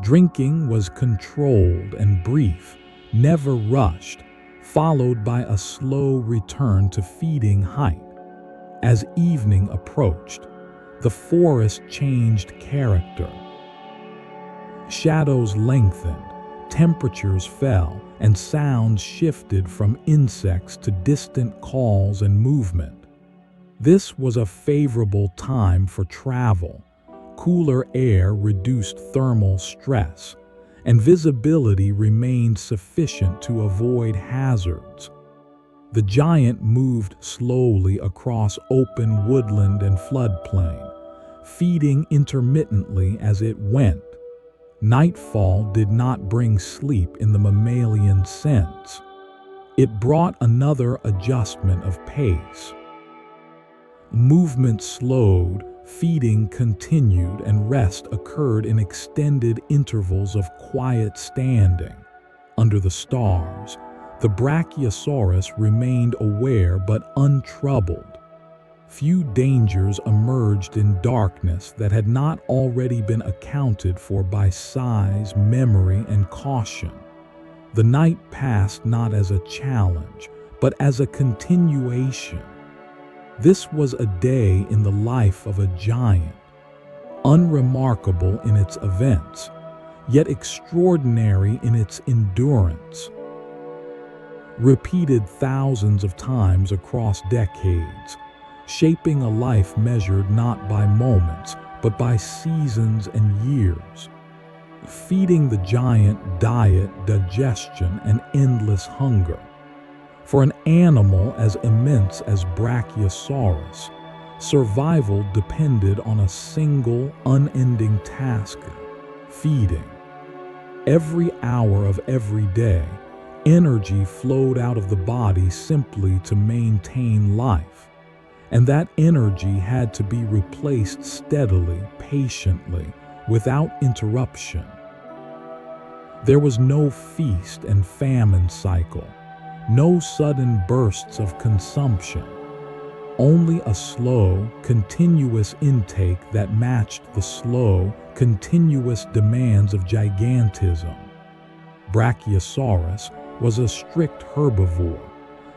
Speaker 1: Drinking was controlled and brief, never rushed, followed by a slow return to feeding height. As evening approached, the forest changed character. Shadows lengthened, temperatures fell, and sounds shifted from insects to distant calls and movement. This was a favorable time for travel. Cooler air reduced thermal stress, and visibility remained sufficient to avoid hazards. The giant moved slowly across open woodland and floodplain, feeding intermittently as it went. Nightfall did not bring sleep in the mammalian sense. It brought another adjustment of pace. Movement slowed, Feeding continued and rest occurred in extended intervals of quiet standing. Under the stars, the Brachiosaurus remained aware but untroubled. Few dangers emerged in darkness that had not already been accounted for by size, memory, and caution. The night passed not as a challenge, but as a continuation. This was a day in the life of a giant, unremarkable in its events, yet extraordinary in its endurance. Repeated thousands of times across decades, shaping a life measured not by moments, but by seasons and years. Feeding the giant diet, digestion, and endless hunger. For an animal as immense as Brachiosaurus, survival depended on a single, unending task: feeding. Every hour of every day, energy flowed out of the body simply to maintain life, and that energy had to be replaced steadily, patiently, without interruption. There was no feast and famine cycle, no sudden bursts of consumption, only a slow, continuous intake that matched the slow, continuous demands of gigantism. Brachiosaurus was a strict herbivore,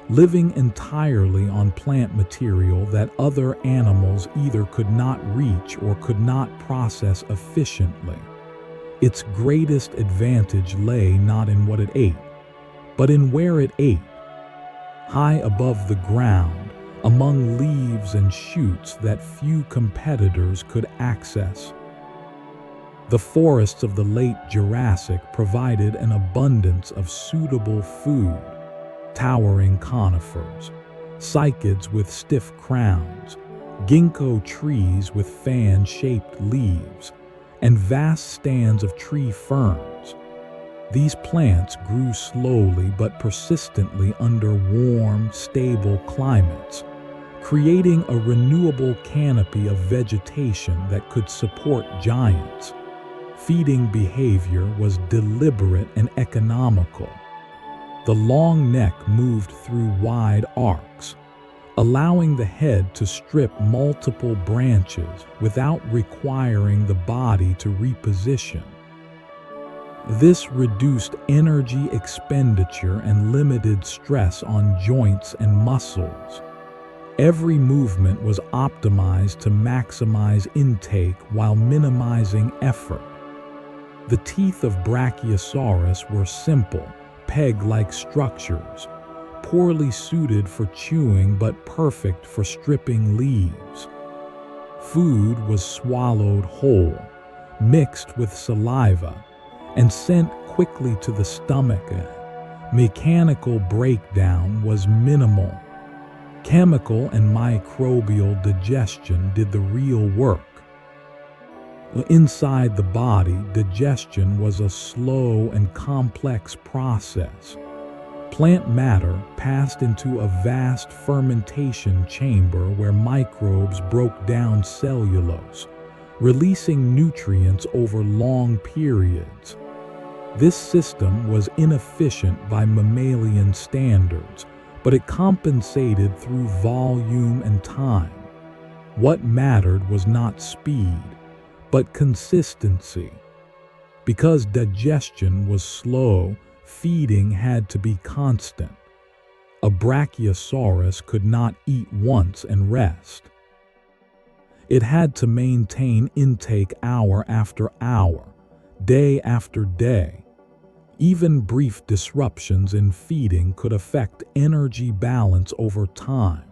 Speaker 1: living entirely on plant material that other animals either could not reach or could not process efficiently. Its greatest advantage lay not in what it ate, but in where it ate. High above the ground, among leaves and shoots that few competitors could access. The forests of the late Jurassic provided an abundance of suitable food: towering conifers, cycads with stiff crowns, ginkgo trees with fan-shaped leaves, and vast stands of tree ferns. These plants grew slowly but persistently under warm, stable climates, creating a renewable canopy of vegetation that could support giants. Feeding behavior was deliberate and economical. The long neck moved through wide arcs, allowing the head to strip multiple branches without requiring the body to reposition. This reduced energy expenditure and limited stress on joints and muscles. Every movement was optimized to maximize intake while minimizing effort. The teeth of Brachiosaurus were simple, peg-like structures, poorly suited for chewing but perfect for stripping leaves. Food was swallowed whole, mixed with saliva, and sent quickly to the stomach. Mechanical breakdown was minimal. Chemical and microbial digestion did the real work. Inside the body, digestion was a slow and complex process. Plant matter passed into a vast fermentation chamber where microbes broke down cellulose, releasing nutrients over long periods. This system was inefficient by mammalian standards, but it compensated through volume and time. What mattered was not speed, but consistency. Because digestion was slow, feeding had to be constant. A Brachiosaurus could not eat once and rest. It had to maintain intake hour after hour, day after day. Even brief disruptions in feeding could affect energy balance over time.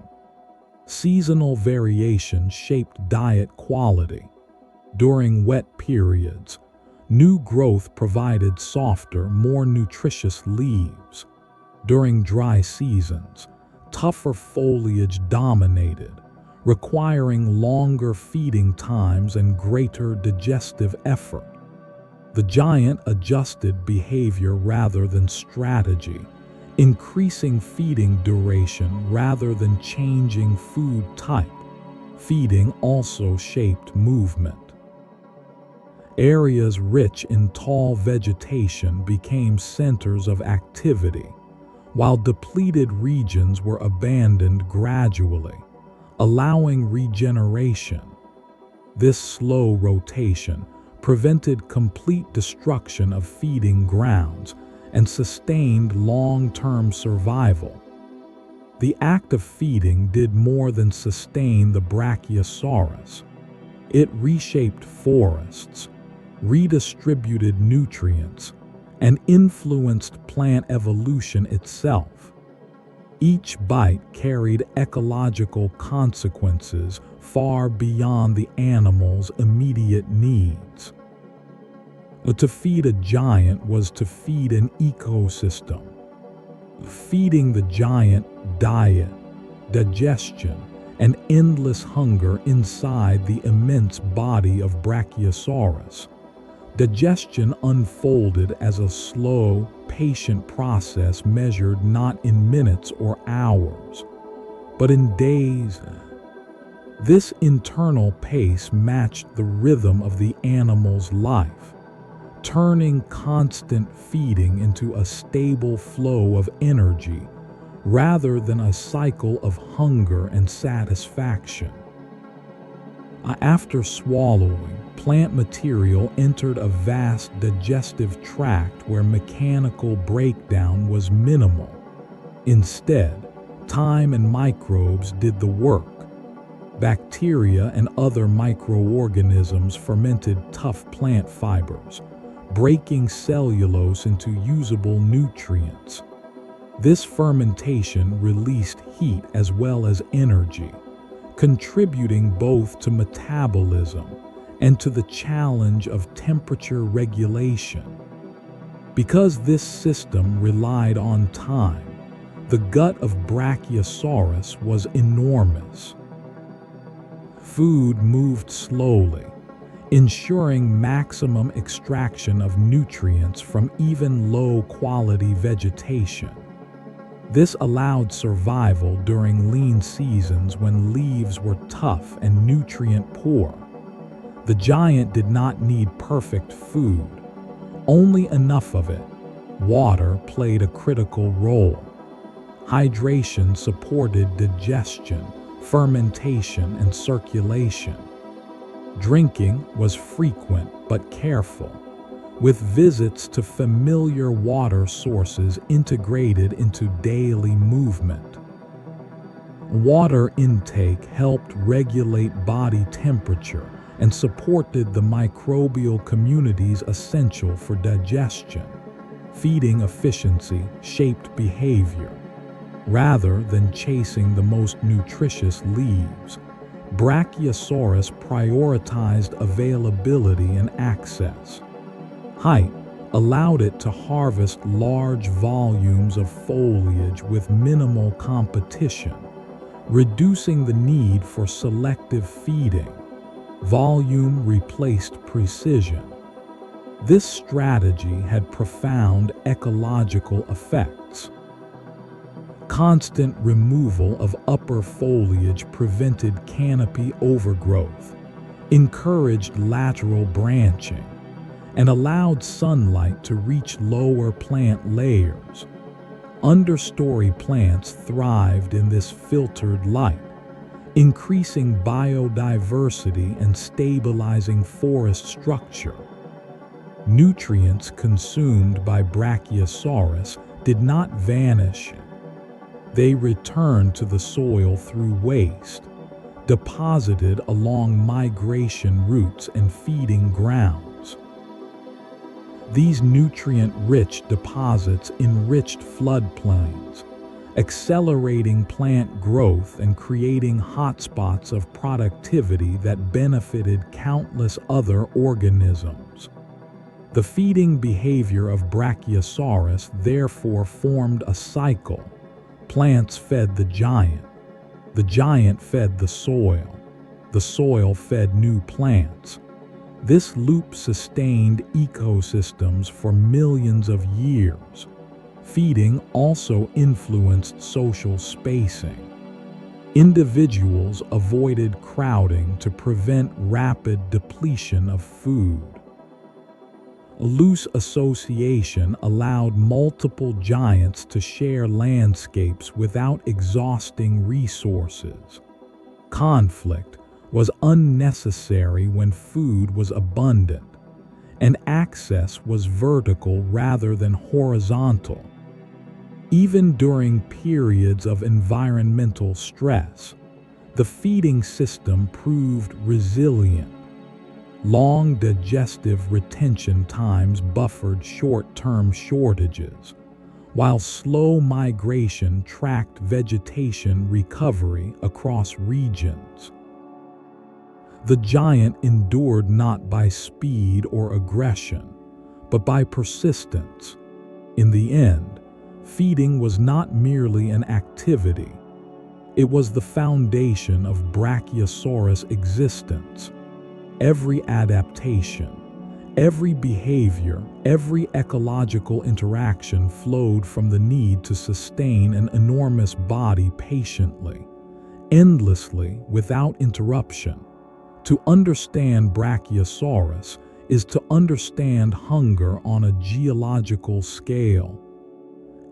Speaker 1: Seasonal variation shaped diet quality. During wet periods, new growth provided softer, more nutritious leaves. During dry seasons, tougher foliage dominated, requiring longer feeding times and greater digestive effort. The giant adjusted behavior rather than strategy, increasing feeding duration rather than changing food type. Feeding also shaped movement. Areas rich in tall vegetation became centers of activity, while depleted regions were abandoned gradually, allowing regeneration. This slow rotation prevented complete destruction of feeding grounds and sustained long-term survival. The act of feeding did more than sustain the Brachiosaurus. It reshaped forests, redistributed nutrients, and influenced plant evolution itself. Each bite carried ecological consequences far beyond the animal's immediate needs. To feed a giant was to feed an ecosystem. Feeding the giant diet, digestion, and endless hunger inside the immense body of Brachiosaurus. Digestion unfolded as a slow, patient process measured not in minutes or hours, but in days. This internal pace matched the rhythm of the animal's life, turning constant feeding into a stable flow of energy rather than a cycle of hunger and satisfaction. After swallowing, plant material entered a vast digestive tract where mechanical breakdown was minimal. Instead, time and microbes did the work. Bacteria and other microorganisms fermented tough plant fibers, breaking cellulose into usable nutrients. This fermentation released heat as well as energy, contributing both to metabolism and to the challenge of temperature regulation. Because this system relied on time, the gut of Brachiosaurus was enormous. Food moved slowly, ensuring maximum extraction of nutrients from even low-quality vegetation. This allowed survival during lean seasons when leaves were tough and nutrient-poor. The giant did not need perfect food, only enough of it. Water played a critical role. Hydration supported digestion, fermentation, and circulation. Drinking was frequent but careful, with visits to familiar water sources integrated into daily movement. Water intake helped regulate body temperature and supported the microbial communities essential for digestion. Feeding efficiency shaped behavior. Rather than chasing the most nutritious leaves, Brachiosaurus prioritized availability and access. Height allowed it to harvest large volumes of foliage with minimal competition, reducing the need for selective feeding. Volume replaced precision. This strategy had profound ecological effects. Constant removal of upper foliage prevented canopy overgrowth, encouraged lateral branching, and allowed sunlight to reach lower plant layers. Understory plants thrived in this filtered light, increasing biodiversity and stabilizing forest structure. Nutrients consumed by Brachiosaurus did not vanish. They returned to the soil through waste, deposited along migration routes and feeding grounds. These nutrient-rich deposits enriched floodplains, accelerating plant growth and creating hotspots of productivity that benefited countless other organisms. The feeding behavior of Brachiosaurus therefore formed a cycle. Plants fed the giant fed the soil fed new plants. This loop sustained ecosystems for millions of years. Feeding also influenced social spacing. Individuals avoided crowding to prevent rapid depletion of food. Loose association allowed multiple giants to share landscapes without exhausting resources. Conflict was unnecessary when food was abundant, and access was vertical rather than horizontal. Even during periods of environmental stress, the feeding system proved resilient. Long digestive retention times buffered short-term shortages, while slow migration tracked vegetation recovery across regions. The giant endured not by speed or aggression, but by persistence. In the end, feeding was not merely an activity. It was the foundation of Brachiosaurus' existence. Every adaptation, every behavior, every ecological interaction flowed from the need to sustain an enormous body patiently, endlessly, without interruption. To understand Brachiosaurus is to understand hunger on a geological scale,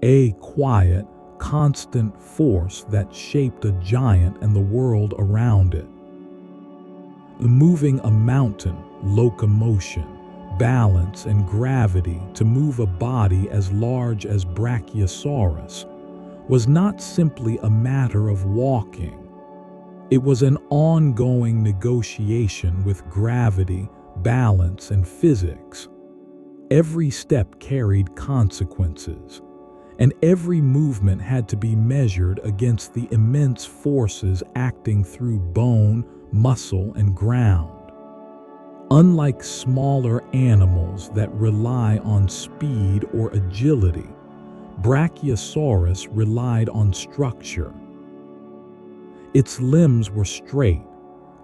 Speaker 1: a quiet, constant force that shaped a giant and the world around it. Moving a mountain, locomotion, balance, and gravity to move a body as large as Brachiosaurus was not simply a matter of walking. It was an ongoing negotiation with gravity, balance, and physics. Every step carried consequences, and every movement had to be measured against the immense forces acting through bone, muscle, and ground. Unlike smaller animals that rely on speed or agility, Brachiosaurus relied on structure. Its limbs were straight,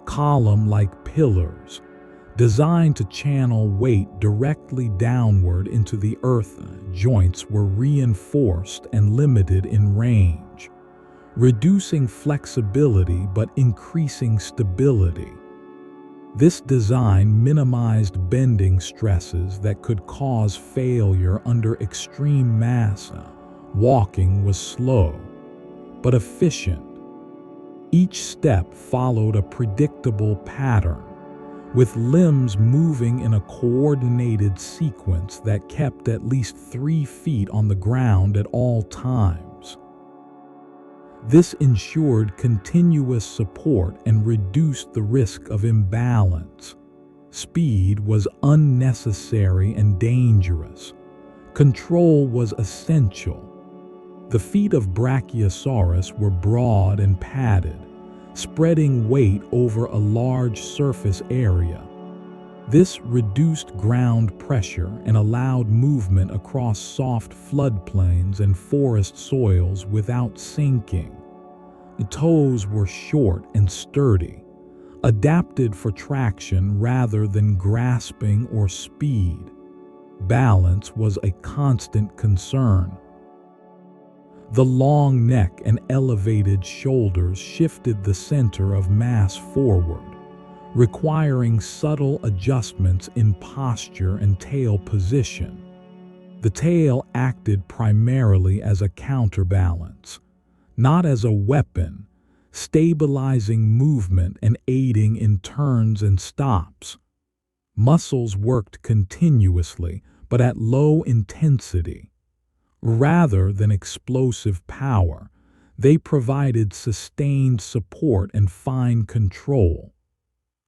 Speaker 1: column-like pillars, designed to channel weight directly downward into the earth. Joints were reinforced and limited in range, reducing flexibility but increasing stability. This design minimized bending stresses that could cause failure under extreme mass. Walking was slow, but efficient. Each step followed a predictable pattern, with limbs moving in a coordinated sequence that kept at least 3 feet on the ground at all times. This ensured continuous support and reduced the risk of imbalance. Speed was unnecessary and dangerous. Control was essential. The feet of Brachiosaurus were broad and padded, spreading weight over a large surface area. This reduced ground pressure and allowed movement across soft floodplains and forest soils without sinking. The toes were short and sturdy, adapted for traction rather than grasping or speed. Balance was a constant concern. The long neck and elevated shoulders shifted the center of mass forward, requiring subtle adjustments in posture and tail position. The tail acted primarily as a counterbalance, not as a weapon, stabilizing movement and aiding in turns and stops. Muscles worked continuously, but at low intensity. Rather than explosive power, they provided sustained support and fine control.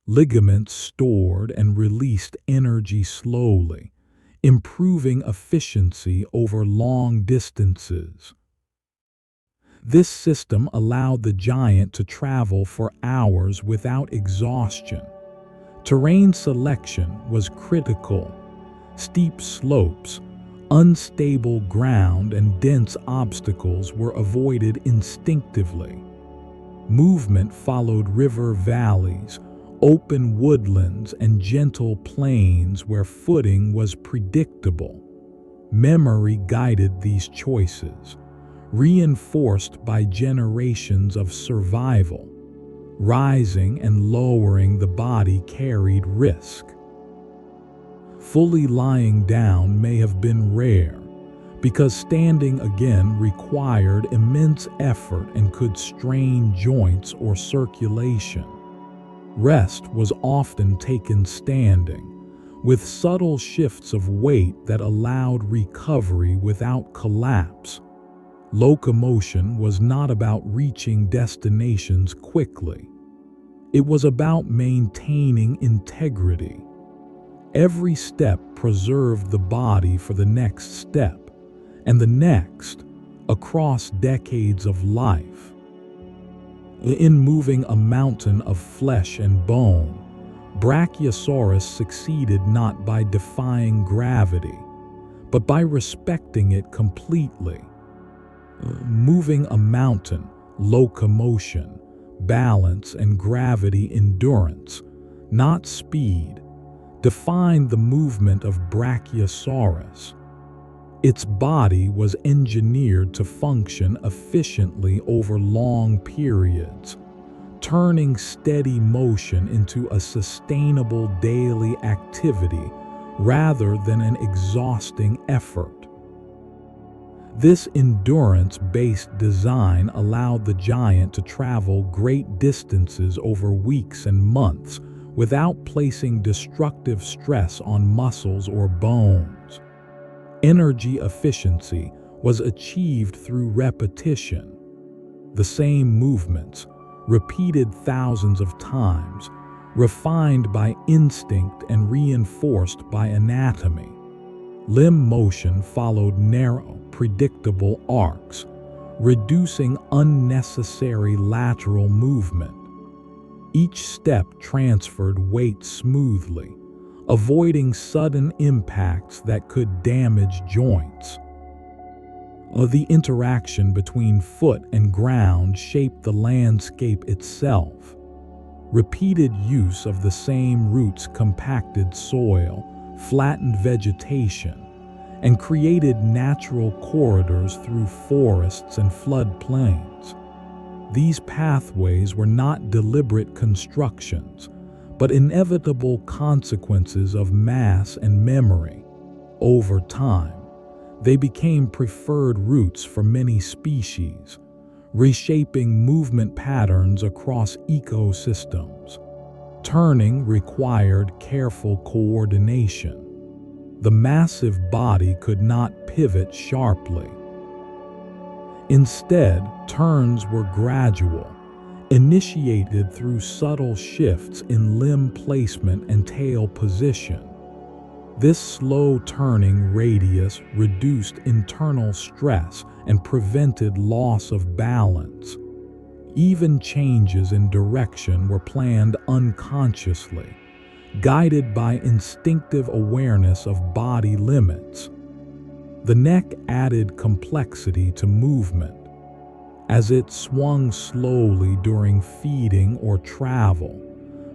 Speaker 1: Ligaments stored and released energy slowly, improving efficiency over long distances. This system allowed the giant to travel for hours without exhaustion. Terrain selection was critical. Steep slopes, unstable ground, and dense obstacles were avoided instinctively. Movement followed river valleys, open woodlands, and gentle plains where footing was predictable. Memory guided these choices, reinforced by generations of survival. Rising and lowering the body carried risk. Fully lying down may have been rare, because standing again required immense effort and could strain joints or circulation. Rest was often taken standing, with subtle shifts of weight that allowed recovery without collapse. Locomotion was not about reaching destinations quickly. It was about maintaining integrity. Every step preserved the body for the next step, and the next, across decades of life. In moving a mountain of flesh and bone, Brachiosaurus succeeded not by defying gravity, but by respecting it completely. Moving a mountain, locomotion, balance, and gravity endurance, not speed, defined the movement of Brachiosaurus. Its body was engineered to function efficiently over long periods, turning steady motion into a sustainable daily activity rather than an exhausting effort. This endurance-based design allowed the giant to travel great distances over weeks and months without placing destructive stress on muscles or bones. Energy efficiency was achieved through repetition. The same movements, repeated thousands of times, refined by instinct and reinforced by anatomy. Limb motion followed narrow, predictable arcs, reducing unnecessary lateral movement. Each step transferred weight smoothly, avoiding sudden impacts that could damage joints. The interaction between foot and ground shaped the landscape itself. Repeated use of the same roots compacted soil, flattened vegetation, and created natural corridors through forests and floodplains. These pathways were not deliberate constructions, but inevitable consequences of mass and memory. Over time, they became preferred routes for many species, reshaping movement patterns across ecosystems. Turning required careful coordination. The massive body could not pivot sharply. Instead, turns were gradual, initiated through subtle shifts in limb placement and tail position. This slow turning radius reduced internal stress and prevented loss of balance. Even changes in direction were planned unconsciously, guided by instinctive awareness of body limits. The neck added complexity to movement. As it swung slowly during feeding or travel,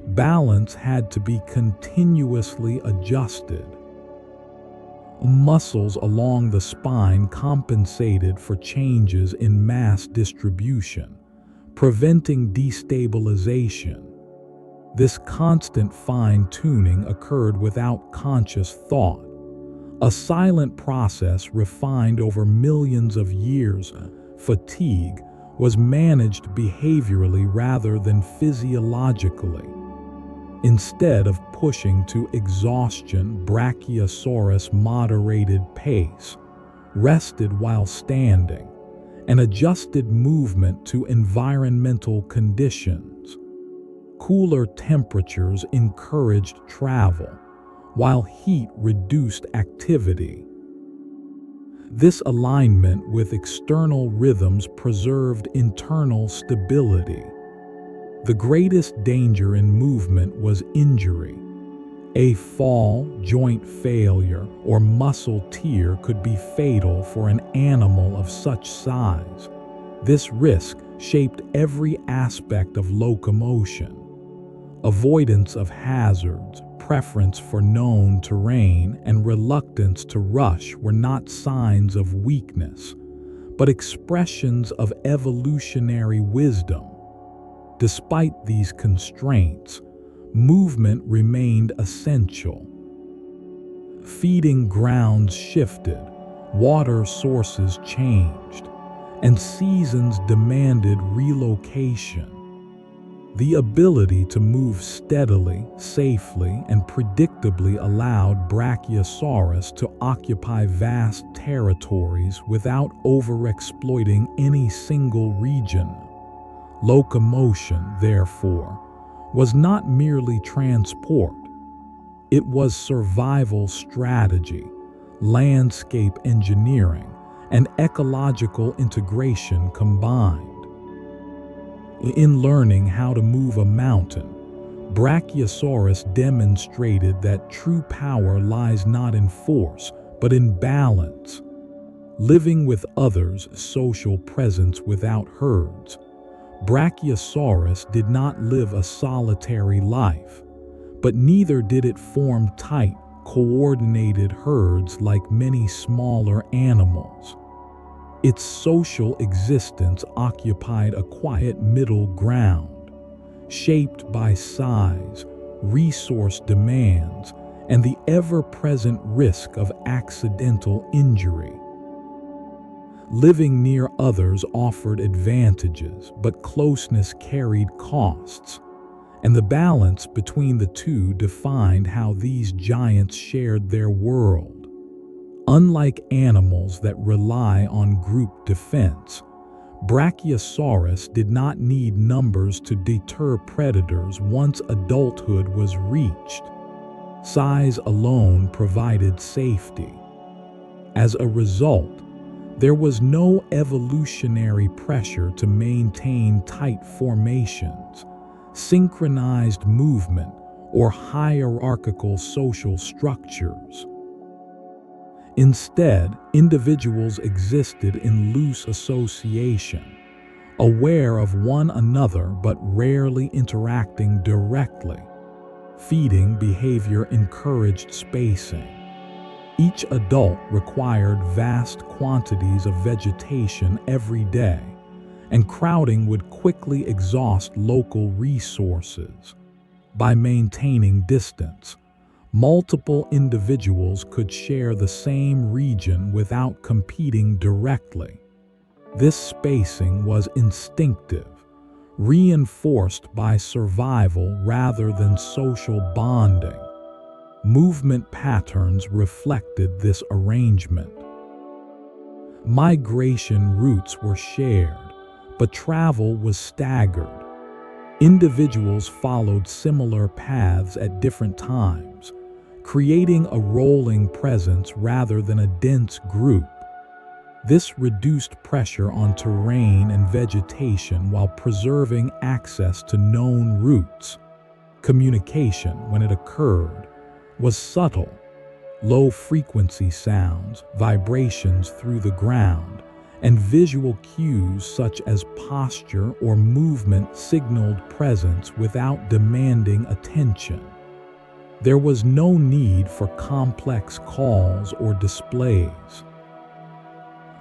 Speaker 1: balance had to be continuously adjusted. Muscles along the spine compensated for changes in mass distribution, preventing destabilization. This constant fine-tuning occurred without conscious thought, a silent process refined over millions of years. Fatigue was managed behaviorally rather than physiologically. Instead of pushing to exhaustion, Brachiosaurus moderated pace, rested while standing, and adjusted movement to environmental conditions. Cooler temperatures encouraged travel, while heat reduced activity. This alignment with external rhythms preserved internal stability. The greatest danger in movement was injury. A fall, joint failure, or muscle tear could be fatal for an animal of such size. This risk shaped every aspect of locomotion. Avoidance of hazards, preference for known terrain, and reluctance to rush were not signs of weakness, but expressions of evolutionary wisdom. Despite these constraints, movement remained essential. Feeding grounds shifted, water sources changed, and seasons demanded relocation. The ability to move steadily, safely, and predictably allowed Brachiosaurus to occupy vast territories without overexploiting any single region. Locomotion, therefore, was not merely transport. It was survival strategy, landscape engineering, and ecological integration combined. In learning how to move a mountain, Brachiosaurus demonstrated that true power lies not in force, but in balance. Living with others, social presence without herds, Brachiosaurus did not live a solitary life, but neither did it form tight, coordinated herds like many smaller animals. Its social existence occupied a quiet middle ground, shaped by size, resource demands, and the ever-present risk of accidental injury. Living near others offered advantages, but closeness carried costs, and the balance between the two defined how these giants shared their world. Unlike animals that rely on group defense, Brachiosaurus did not need numbers to deter predators once adulthood was reached. Size alone provided safety. As a result, there was no evolutionary pressure to maintain tight formations, synchronized movement, or hierarchical social structures. Instead, individuals existed in loose association, aware of one another but rarely interacting directly. Feeding behavior encouraged spacing. Each adult required vast quantities of vegetation every day, and crowding would quickly exhaust local resources. By maintaining distance, multiple individuals could share the same region without competing directly. This spacing was instinctive, reinforced by survival rather than social bonding. Movement patterns reflected this arrangement. Migration routes were shared, but travel was staggered. Individuals followed similar paths at different times, creating a rolling presence rather than a dense group. This reduced pressure on terrain and vegetation while preserving access to known routes. Communication, when it occurred, was subtle. Low-frequency sounds, vibrations through the ground, and visual cues such as posture or movement signaled presence without demanding attention. There was no need for complex calls or displays.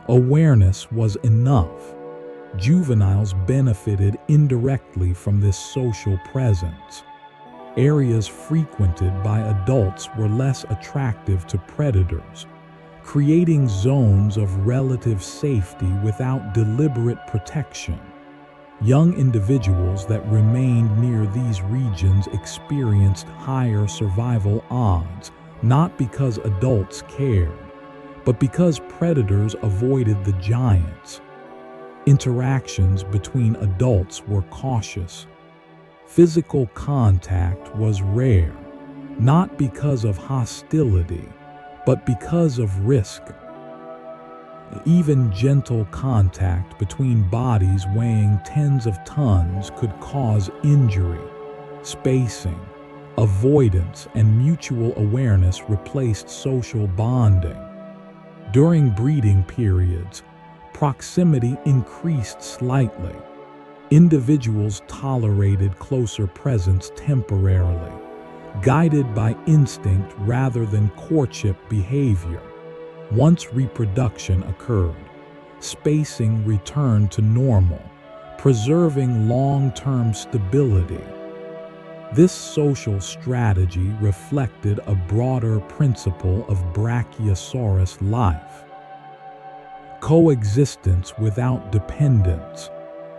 Speaker 1: Awareness was enough. Juveniles benefited indirectly from this social presence. Areas frequented by adults were less attractive to predators, creating zones of relative safety without deliberate protection. Young individuals that remained near these regions experienced higher survival odds, not because adults cared, but because predators avoided the giants. Interactions between adults were cautious. Physical contact was rare, not because of hostility, but because of risk. Even gentle contact between bodies weighing tens of tons could cause injury. Spacing, avoidance, and mutual awareness replaced social bonding. During breeding periods, proximity increased slightly. Individuals tolerated closer presence temporarily, guided by instinct rather than courtship behavior. Once reproduction occurred, spacing returned to normal, preserving long-term stability. This social strategy reflected a broader principle of Brachiosaurus life: coexistence without dependence,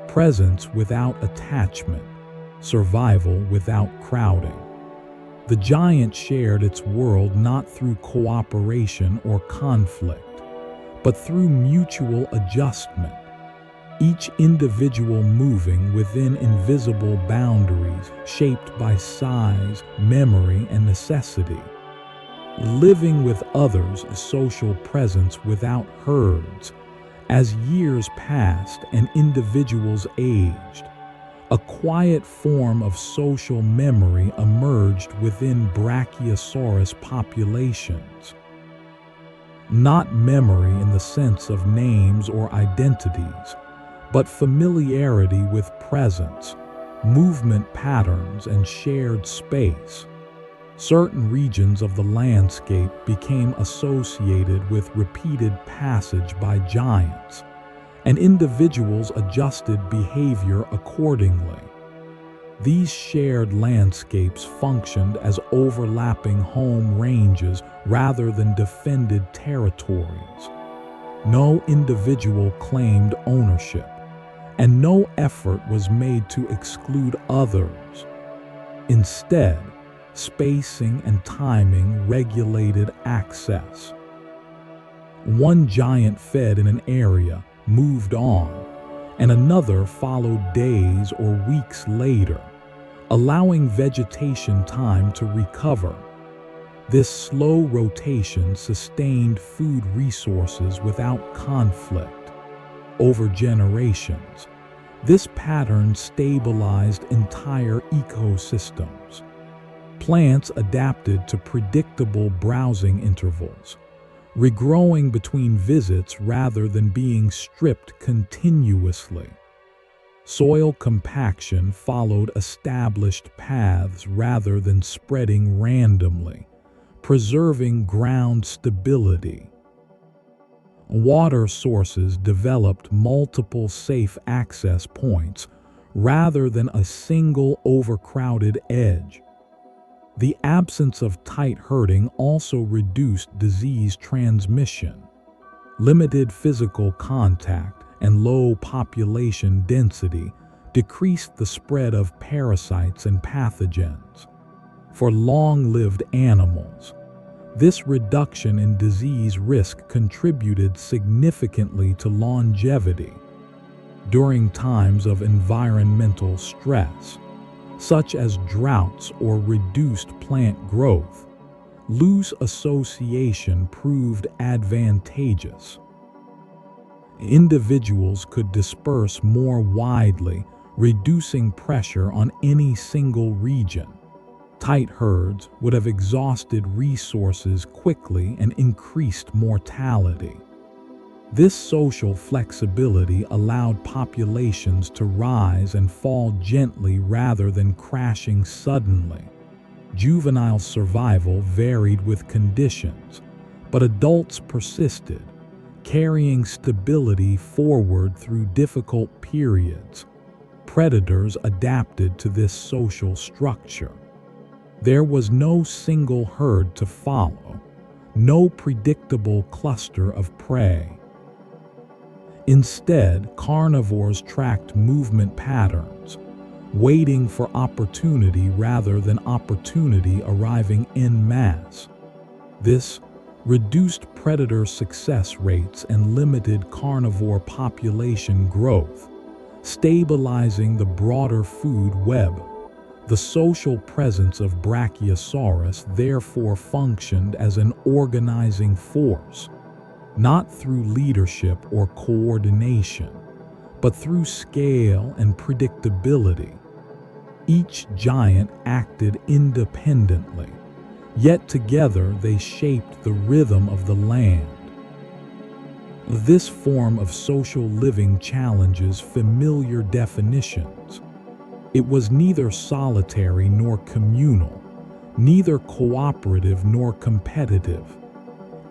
Speaker 1: presence without attachment, survival without crowding. The giant shared its world not through cooperation or conflict, but through mutual adjustment, each individual moving within invisible boundaries shaped by size, memory, and necessity. Living with others, a social presence without herds. As years passed and individuals aged, a quiet form of social memory emerged within Brachiosaurus populations. Not memory in the sense of names or identities, but familiarity with presence, movement patterns, and shared space. Certain regions of the landscape became associated with repeated passage by giants, and individuals adjusted behavior accordingly. These shared landscapes functioned as overlapping home ranges rather than defended territories. No individual claimed ownership, and no effort was made to exclude others. Instead, spacing and timing regulated access. One giant fed in an area, moved on, and another followed days or weeks later, allowing vegetation time to recover. This slow rotation sustained food resources without conflict. Over generations, this pattern stabilized entire ecosystems. Plants adapted to predictable browsing intervals, regrowing between visits rather than being stripped continuously. Soil compaction followed established paths rather than spreading randomly, preserving ground stability. Water sources developed multiple safe access points rather than a single overcrowded edge. The absence of tight herding also reduced disease transmission. Limited physical contact and low population density decreased the spread of parasites and pathogens. For long-lived animals, this reduction in disease risk contributed significantly to longevity. During times of environmental stress, such as droughts or reduced plant growth, loose association proved advantageous. Individuals could disperse more widely, reducing pressure on any single region. Tight herds would have exhausted resources quickly and increased mortality. This social flexibility allowed populations to rise and fall gently rather than crashing suddenly. Juvenile survival varied with conditions, but adults persisted, carrying stability forward through difficult periods. Predators adapted to this social structure. There was no single herd to follow, no predictable cluster of prey. Instead, carnivores tracked movement patterns, waiting for opportunity rather than opportunity arriving en masse. This reduced predator success rates and limited carnivore population growth, stabilizing the broader food web. The social presence of Brachiosaurus therefore functioned as an organizing force, not through leadership or coordination, but through scale and predictability. Each giant acted independently, yet together they shaped the rhythm of the land. This form of social living challenges familiar definitions. It was neither solitary nor communal, neither cooperative nor competitive.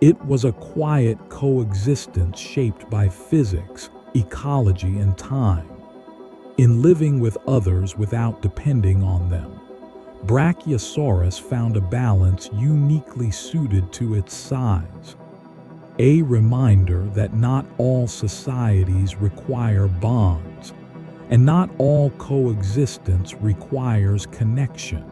Speaker 1: It was a quiet coexistence shaped by physics, ecology, and time. In living with others without depending on them, Brachiosaurus found a balance uniquely suited to its size. A reminder that not all societies require bonds, and not all coexistence requires connection.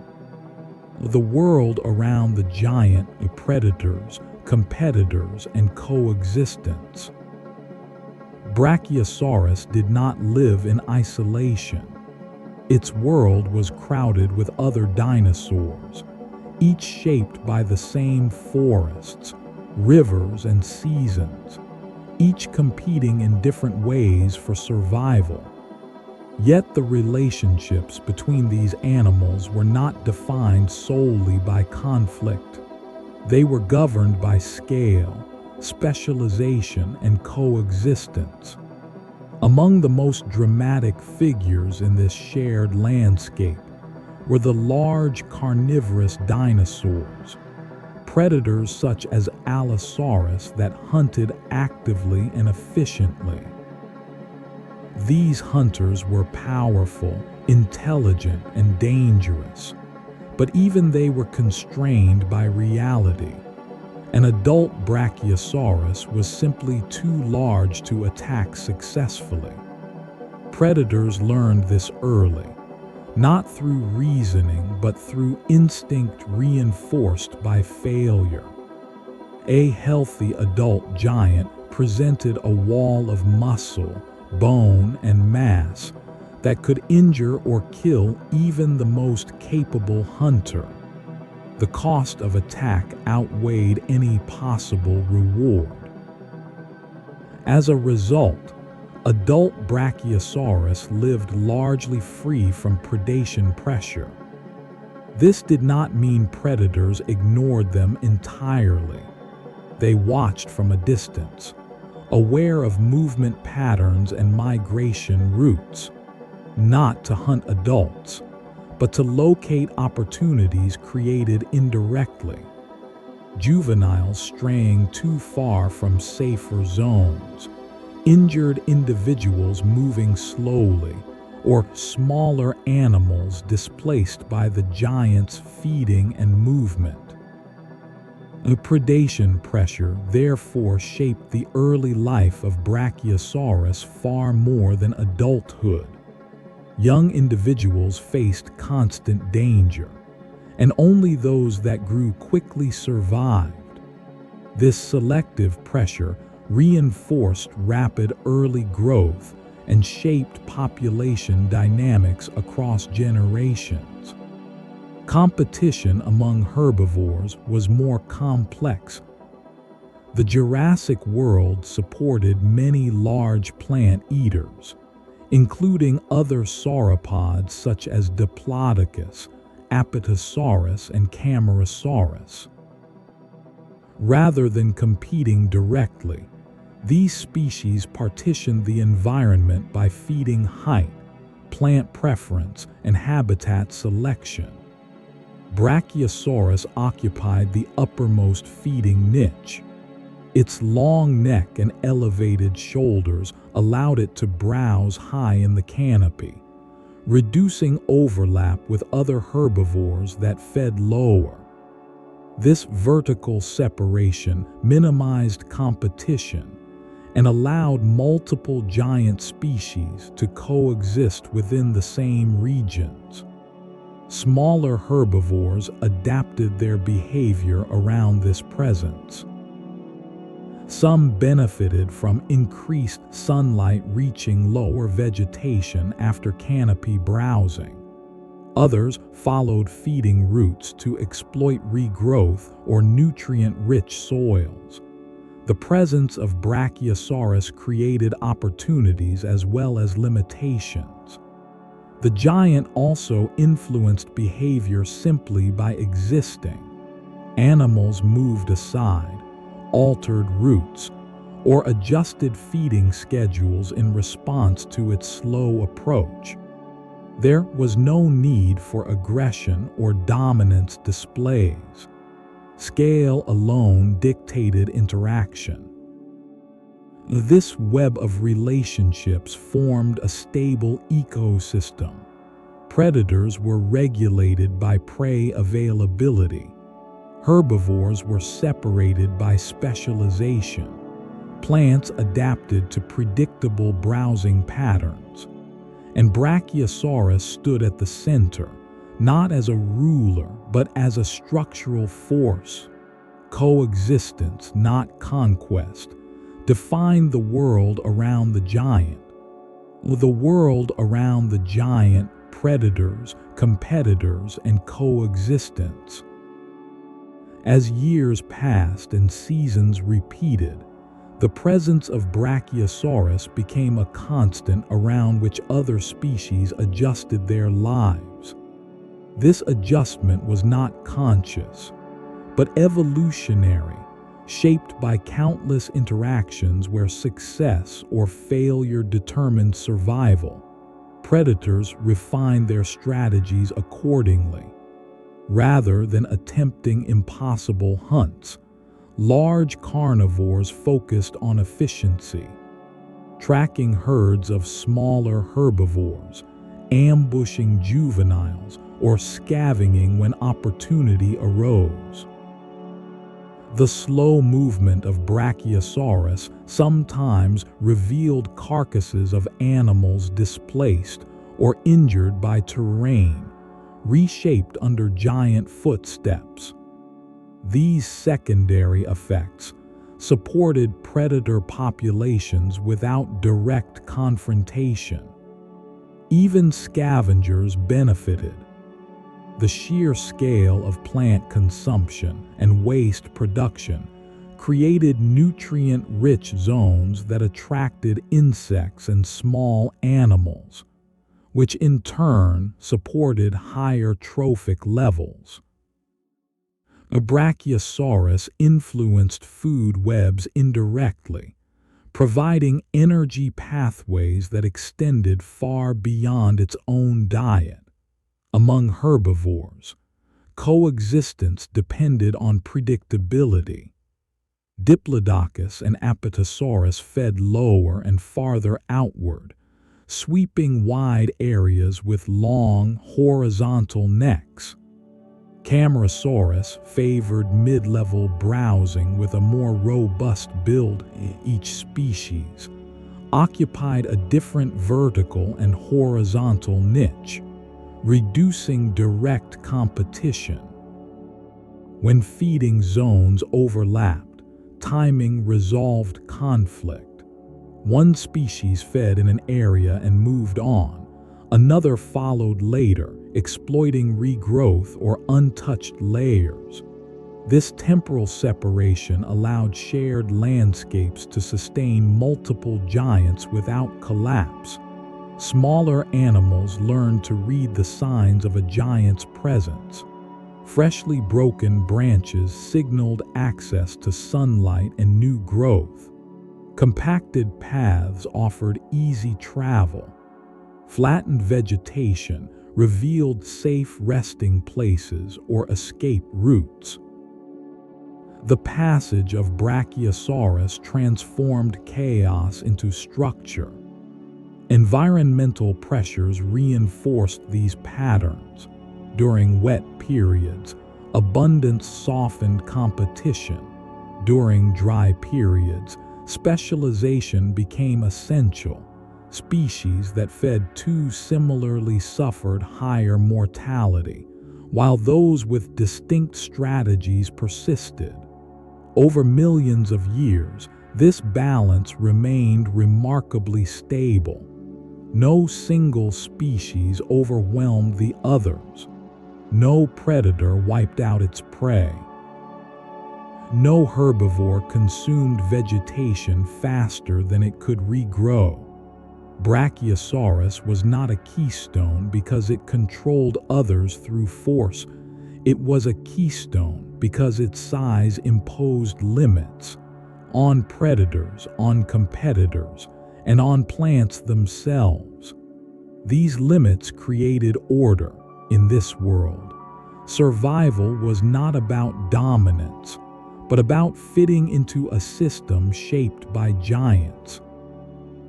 Speaker 1: The world around the giant is predators, competitors, and coexistence. Brachiosaurus did not live in isolation. Its world was crowded with other dinosaurs, each shaped by the same forests, rivers, and seasons, each competing in different ways for survival. Yet the relationships between these animals were not defined solely by conflict. They were governed by scale, specialization, and coexistence. Among the most dramatic figures in this shared landscape were the large carnivorous dinosaurs, predators such as Allosaurus that hunted actively and efficiently. These hunters were powerful, intelligent, and dangerous, but even they were constrained by reality. An adult Brachiosaurus was simply too large to attack successfully. Predators learned this early, not through reasoning but through instinct reinforced by failure. A healthy adult giant presented a wall of muscle, bone, and mass that could injure or kill even the most capable hunter. The cost of attack outweighed any possible reward. As a result, adult Brachiosaurus lived largely free from predation pressure. This did not mean predators ignored them entirely. They watched from a distance, aware of movement patterns and migration routes, not to hunt adults, but to locate opportunities created indirectly. Juveniles straying too far from safer zones, injured individuals moving slowly, or smaller animals displaced by the giant's feeding and movement. The predation pressure therefore shaped the early life of Brachiosaurus far more than adulthood. Young individuals faced constant danger, and only those that grew quickly survived. This selective pressure reinforced rapid early growth and shaped population dynamics across generations. Competition among herbivores was more complex. The Jurassic world supported many large plant eaters, including other sauropods such as Diplodocus, Apatosaurus, and Camarasaurus. Rather than competing directly, these species partitioned the environment by feeding height, plant preference, and habitat selection. Brachiosaurus occupied the uppermost feeding niche. Its long neck and elevated shoulders allowed it to browse high in the canopy, reducing overlap with other herbivores that fed lower. This vertical separation minimized competition and allowed multiple giant species to coexist within the same regions. Smaller herbivores adapted their behavior around this presence. Some benefited from increased sunlight reaching lower vegetation after canopy browsing. Others followed feeding routes to exploit regrowth or nutrient-rich soils. The presence of Brachiosaurus created opportunities as well as limitations. The giant also influenced behavior simply by existing. Animals moved aside, altered routes, or adjusted feeding schedules in response to its slow approach. There was no need for aggression or dominance displays. Scale alone dictated interaction. This web of relationships formed a stable ecosystem. Predators were regulated by prey availability. Herbivores were separated by specialization. Plants adapted to predictable browsing patterns. And Brachiosaurus stood at the center, not as a ruler, but as a structural force. Coexistence, not conquest, defined the world around the giant. The world around the giant: predators, competitors, and coexistence. As years passed and seasons repeated, the presence of Brachiosaurus became a constant around which other species adjusted their lives. This adjustment was not conscious, but evolutionary, shaped by countless interactions where success or failure determined survival. Predators refined their strategies accordingly. Rather than attempting impossible hunts, large carnivores focused on efficiency, tracking herds of smaller herbivores, ambushing juveniles, or scavenging when opportunity arose. The slow movement of Brachiosaurus sometimes revealed carcasses of animals displaced or injured by terrain, reshaped under giant footsteps. These secondary effects supported predator populations without direct confrontation. Even scavengers benefited. The sheer scale of plant consumption and waste production created nutrient-rich zones that attracted insects and small animals, which in turn supported higher trophic levels. A Brachiosaurus influenced food webs indirectly, providing energy pathways that extended far beyond its own diet. Among herbivores, coexistence depended on predictability. Diplodocus and Apatosaurus fed lower and farther outward, sweeping wide areas with long, horizontal necks. Camarasaurus favored mid-level browsing with a more robust build. Each species occupied a different vertical and horizontal niche, reducing direct competition. When feeding zones overlapped, timing resolved conflict. One species fed in an area and moved on. Another followed later, exploiting regrowth or untouched layers. This temporal separation allowed shared landscapes to sustain multiple giants without collapse. Smaller animals learned to read the signs of a giant's presence. Freshly broken branches signaled access to sunlight and new growth. Compacted paths offered easy travel. Flattened vegetation revealed safe resting places or escape routes. The passage of Brachiosaurus transformed chaos into structure. Environmental pressures reinforced these patterns. During wet periods, abundance softened competition. During dry periods, specialization became essential. Species that fed too similarly suffered higher mortality, while those with distinct strategies persisted. Over millions of years, this balance remained remarkably stable. No single species overwhelmed the others. No predator wiped out its prey. No herbivore consumed vegetation faster than it could regrow. Brachiosaurus was not a keystone because it controlled others through force. It was a keystone because its size imposed limits on predators, on competitors, and on plants themselves. These limits created order in this world. Survival was not about dominance, but about fitting into a system shaped by giants.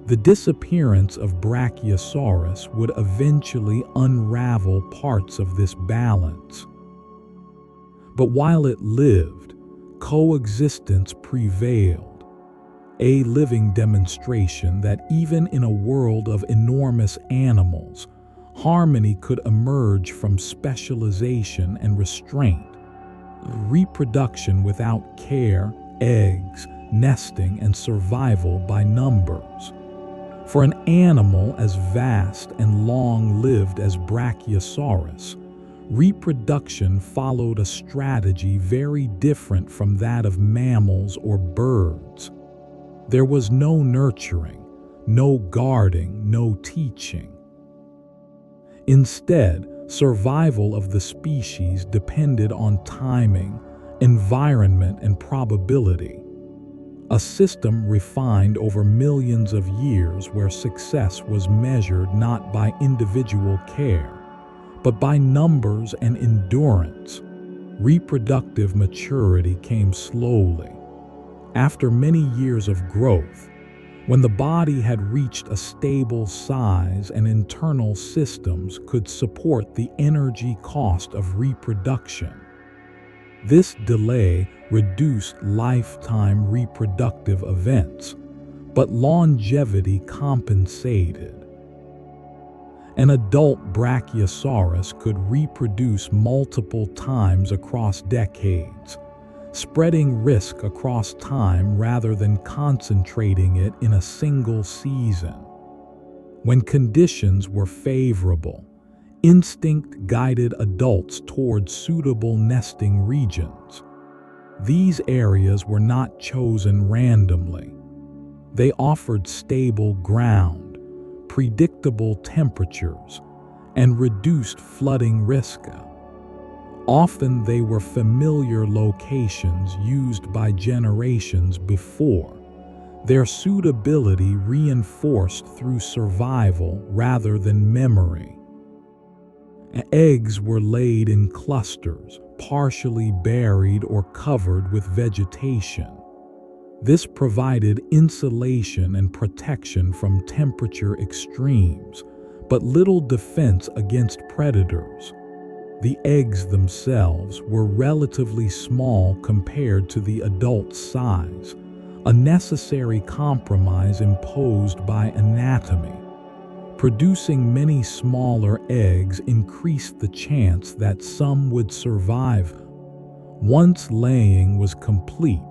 Speaker 1: The disappearance of Brachiosaurus would eventually unravel parts of this balance. But while it lived, coexistence prevailed, a living demonstration that even in a world of enormous animals, harmony could emerge from specialization and restraint. Reproduction without care, eggs, nesting, and survival by numbers. For an animal as vast and long-lived as Brachiosaurus, reproduction followed a strategy very different from that of mammals or birds. There was no nurturing, no guarding, no teaching. Instead, survival of the species depended on timing, environment, and probability. A system refined over millions of years where success was measured not by individual care, but by numbers and endurance. Reproductive maturity came slowly. After many years of growth, when the body had reached a stable size and internal systems could support the energy cost of reproduction. This delay reduced lifetime reproductive events, but longevity compensated. An adult Brachiosaurus could reproduce multiple times across decades, spreading risk across time rather than concentrating it in a single season. When conditions were favorable, instinct guided adults toward suitable nesting regions. These areas were not chosen randomly. They offered stable ground, predictable temperatures, and reduced flooding risk. Often they were familiar locations used by generations before, their suitability reinforced through survival rather than memory. Eggs were laid in clusters, partially buried or covered with vegetation. This provided insulation and protection from temperature extremes, but little defense against predators. The eggs themselves were relatively small compared to the adult size, a necessary compromise imposed by anatomy. Producing many smaller eggs increased the chance that some would survive. Once laying was complete,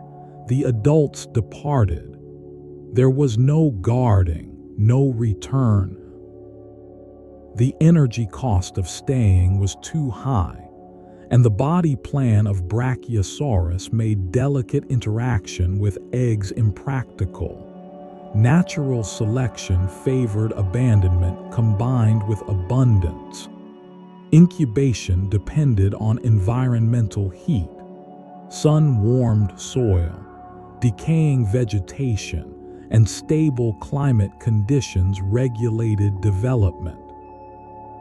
Speaker 1: the adults departed. There was no guarding, no return. The energy cost of staying was too high, and the body plan of Brachiosaurus made delicate interaction with eggs impractical. Natural selection favored abandonment combined with abundance. Incubation depended on environmental heat, sun-warmed soil, decaying vegetation, and stable climate conditions regulated development.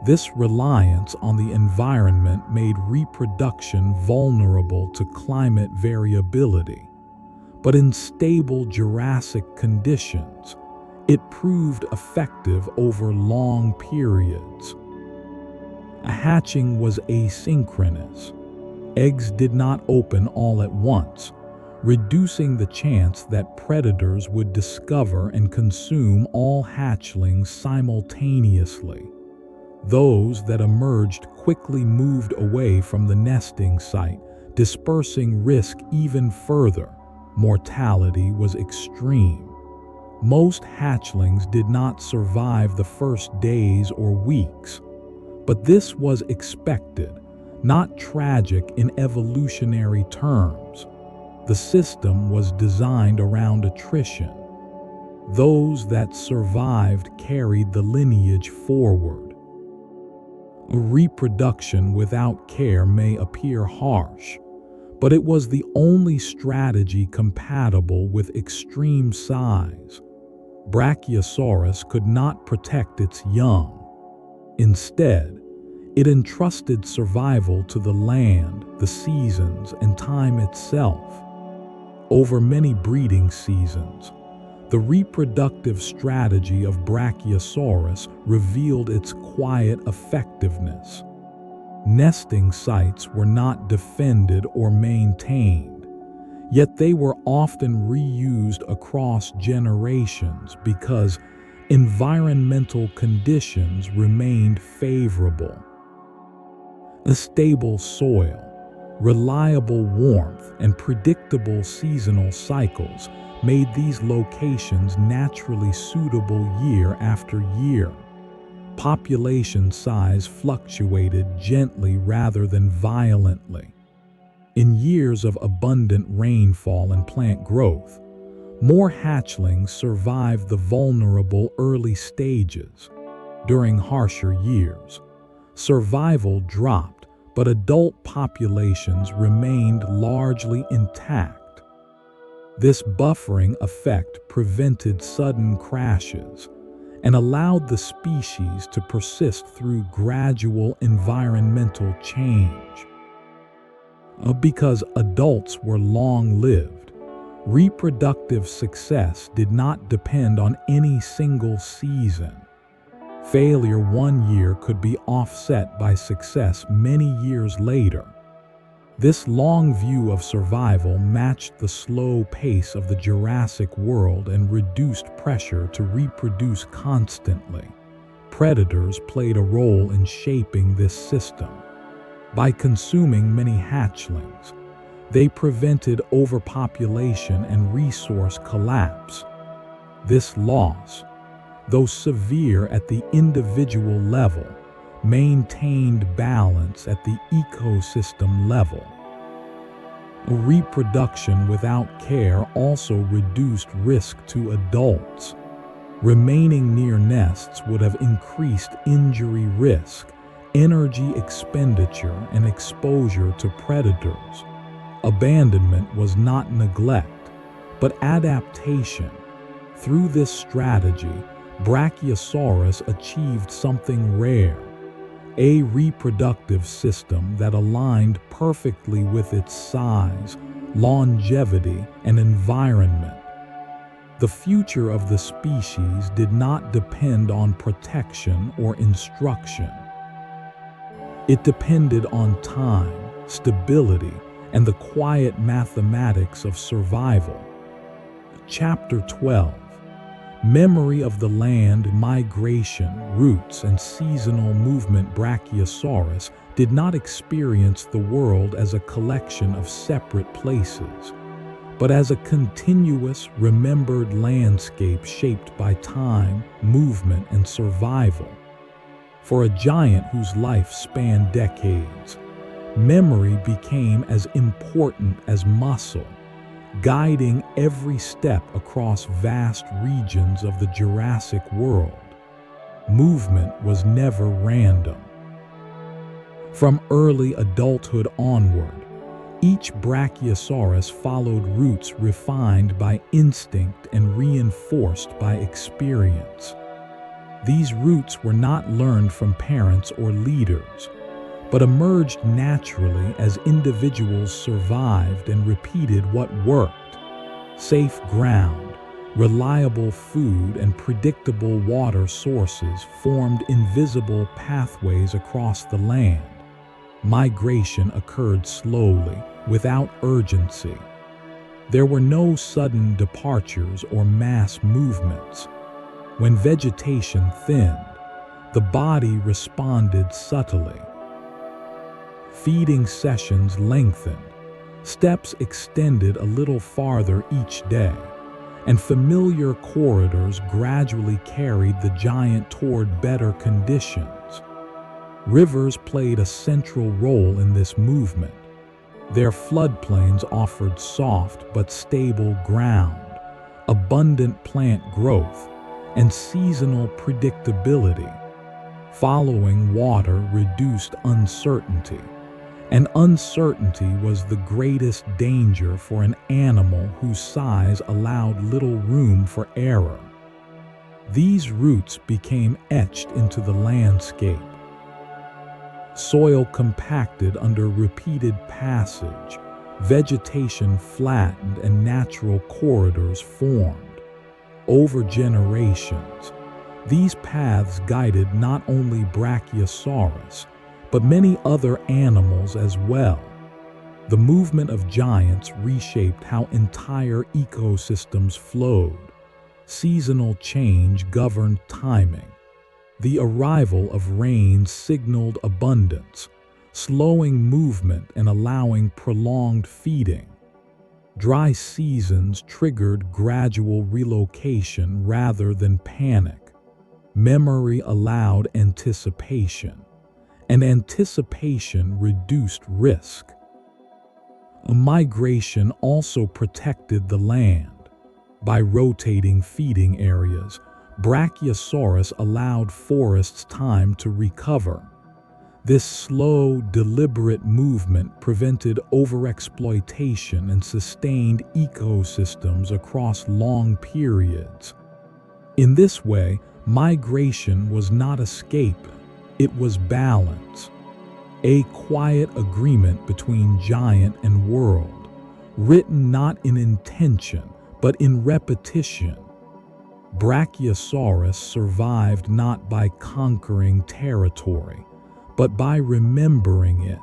Speaker 1: This reliance on the environment made reproduction vulnerable to climate variability. But in stable Jurassic conditions, it proved effective over long periods. Hatching was asynchronous. Eggs did not open all at once, reducing the chance that predators would discover and consume all hatchlings simultaneously. Those that emerged quickly moved away from the nesting site, dispersing risk even further. Mortality was extreme. Most hatchlings did not survive the first days or weeks, but this was expected, not tragic in evolutionary terms. The system was designed around attrition. Those that survived carried the lineage forward. Reproduction without care may appear harsh, but it was the only strategy compatible with extreme size. Brachiosaurus could not protect its young. Instead, It entrusted survival to the land, the seasons, and time itself. Over many breeding seasons, the reproductive strategy of Brachiosaurus revealed its quiet effectiveness. Nesting sites were not defended or maintained, yet they were often reused across generations because environmental conditions remained favorable. A stable soil, reliable warmth, and predictable seasonal cycles made these locations naturally suitable year after year. Population size fluctuated gently rather than violently. In years of abundant rainfall and plant growth, more hatchlings survived the vulnerable early stages. During harsher years, survival dropped, but adult populations remained largely intact. This buffering effect prevented sudden crashes and allowed the species to persist through gradual environmental change. Because adults were long-lived, reproductive success did not depend on any single season. Failure one year could be offset by success many years later. This long view of survival matched the slow pace of the Jurassic world and reduced pressure to reproduce constantly. Predators played a role in shaping this system. By consuming many hatchlings, they prevented overpopulation and resource collapse. This loss, though severe at the individual level, maintained balance at the ecosystem level. Reproduction without care also reduced risk to adults. Remaining near nests would have increased injury risk, energy expenditure, and exposure to predators. Abandonment was not neglect, but adaptation. Through this strategy, Brachiosaurus achieved something rare: a reproductive system that aligned perfectly with its size, longevity, and environment. The future of the species did not depend on protection or instruction. It depended on time, stability, and the quiet mathematics of survival. Chapter 12. Memory of the land, migration, roots, and seasonal movement. Brachiosaurus did not experience the world as a collection of separate places, but as a continuous, remembered landscape shaped by time, movement, and survival. For a giant whose life spanned decades, memory became as important as muscle, guiding every step across vast regions of the Jurassic world. Movement was never random. From early adulthood onward, each Brachiosaurus followed routes refined by instinct and reinforced by experience. These routes were not learned from parents or leaders, but emerged naturally as individuals survived and repeated what worked. Safe ground, reliable food, and predictable water sources formed invisible pathways across the land. Migration occurred slowly, without urgency. There were no sudden departures or mass movements. When vegetation thinned, the body responded subtly. Feeding sessions lengthened, steps extended a little farther each day, and familiar corridors gradually carried the giant toward better conditions. Rivers played a central role in this movement. Their floodplains offered soft but stable ground, abundant plant growth, and seasonal predictability. Following water reduced uncertainty, and uncertainty was the greatest danger for an animal whose size allowed little room for error. These routes became etched into the landscape. Soil compacted under repeated passage, vegetation flattened, and natural corridors formed. Over generations, these paths guided not only Brachiosaurus, but many other animals as well. The movement of giants reshaped how entire ecosystems flowed. Seasonal change governed timing. The arrival of rain signaled abundance, slowing movement and allowing prolonged feeding. Dry seasons triggered gradual relocation rather than panic. Memory allowed anticipation, and anticipation reduced risk. A migration also protected the land. By rotating feeding areas, Brachiosaurus allowed forests time to recover. This slow, deliberate movement prevented overexploitation and sustained ecosystems across long periods. In this way, migration was not escape, it was balance. A quiet agreement between giant and world, written not in intention, but in repetition. Brachiosaurus survived not by conquering territory, but by remembering it.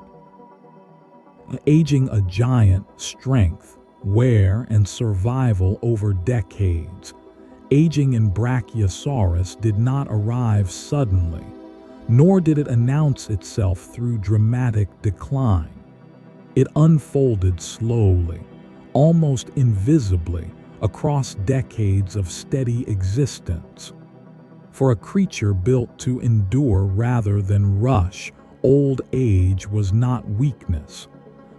Speaker 1: Aging a giant, strength, wear, and survival over decades. Aging in Brachiosaurus did not arrive suddenly, nor did it announce itself through dramatic decline. It unfolded slowly, almost invisibly, across decades of steady existence. For a creature built to endure rather than rush, old age was not weakness,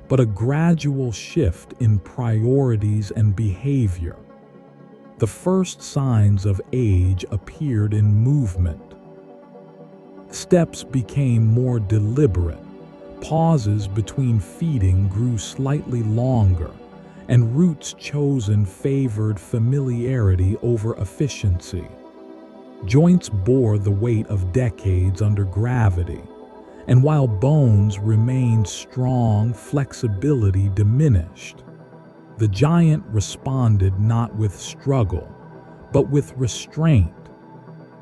Speaker 1: but a gradual shift in priorities and behavior. The first signs of age appeared in movement. Steps became more deliberate, pauses between feeding grew slightly longer, and routes chosen favored familiarity over efficiency. Joints bore the weight of decades under gravity, and while bones remained strong, flexibility diminished. The giant responded not with struggle, but with restraint.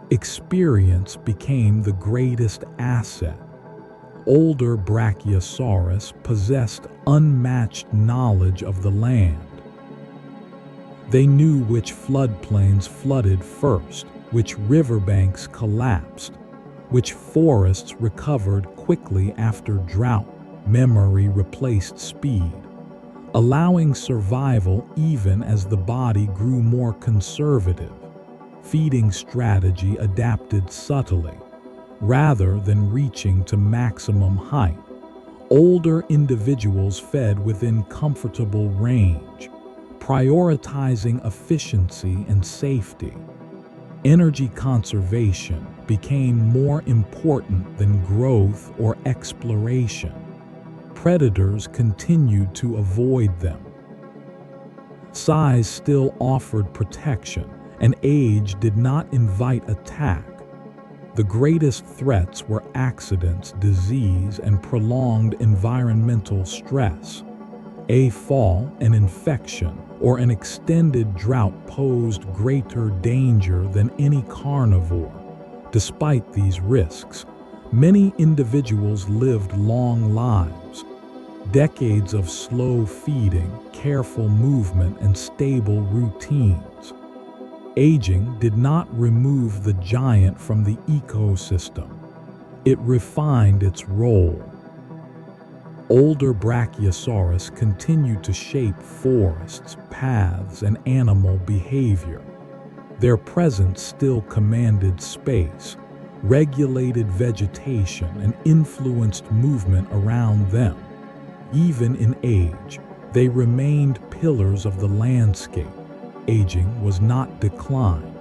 Speaker 1: Experience became the greatest asset. Older Brachiosaurus possessed unmatched knowledge of the land. They knew which floodplains flooded first, which riverbanks collapsed, which forests recovered quickly after drought. Memory replaced speed, allowing survival even as the body grew more conservative. Feeding strategy adapted subtly, rather than reaching to maximum height. Older individuals fed within comfortable range, prioritizing efficiency and safety. Energy conservation became more important than growth or exploration. Predators continued to avoid them. Size still offered protection, and age did not invite attack. The greatest threats were accidents, disease, and prolonged environmental stress. A fall, an infection, or an extended drought posed greater danger than any carnivore. Despite these risks, many individuals lived long lives. Decades of slow feeding, careful movement, and stable routines. Aging did not remove the giant from the ecosystem. It refined its role. Older Brachiosaurus continued to shape forests, paths, and animal behavior. Their presence still commanded space, regulated vegetation, and influenced movement around them. Even in age, they remained pillars of the landscape. Aging was not decline,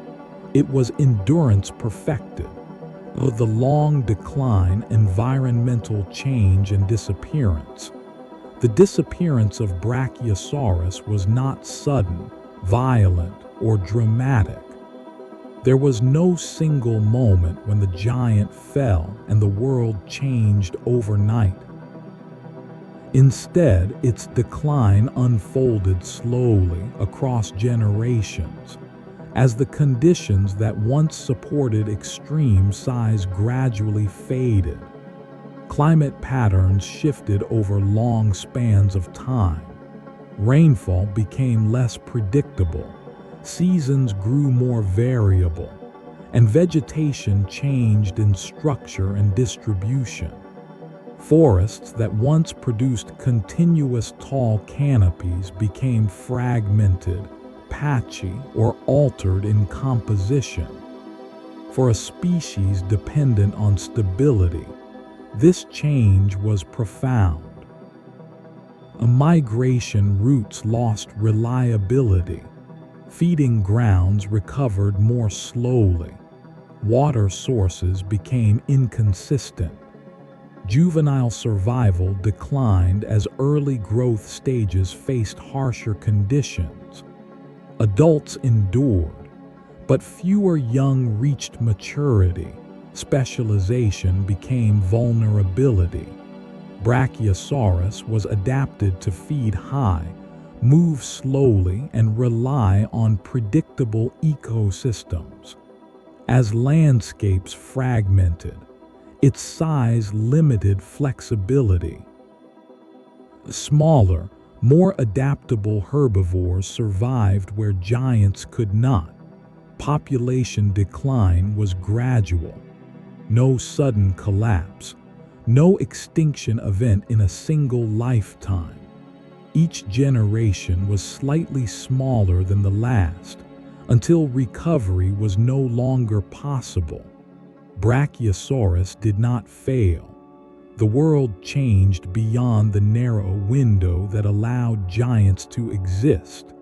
Speaker 1: it was endurance perfected. Of the long decline, environmental change, and disappearance. The disappearance of Brachiosaurus was not sudden, violent, or dramatic. There was no single moment when the giant fell and the world changed overnight. Instead, its decline unfolded slowly across generations, as the conditions that once supported extreme size gradually faded. Climate patterns shifted over long spans of time. Rainfall became less predictable, seasons grew more variable, and vegetation changed in structure and distribution. Forests that once produced continuous tall canopies became fragmented, patchy, or altered in composition. For a species dependent on stability, this change was profound. Migration routes lost reliability. Feeding grounds recovered more slowly. Water sources became inconsistent. Juvenile survival declined as early growth stages faced harsher conditions. Adults endured, but fewer young reached maturity. Specialization became vulnerability. Brachiosaurus was adapted to feed high, move slowly, and rely on predictable ecosystems. As landscapes fragmented, its size limited flexibility. Smaller, more adaptable herbivores survived where giants could not. Population decline was gradual. No sudden collapse, no extinction event in a single lifetime. Each generation was slightly smaller than the last, until recovery was no longer possible. Brachiosaurus did not fail. The world changed beyond the narrow window that allowed giants to exist.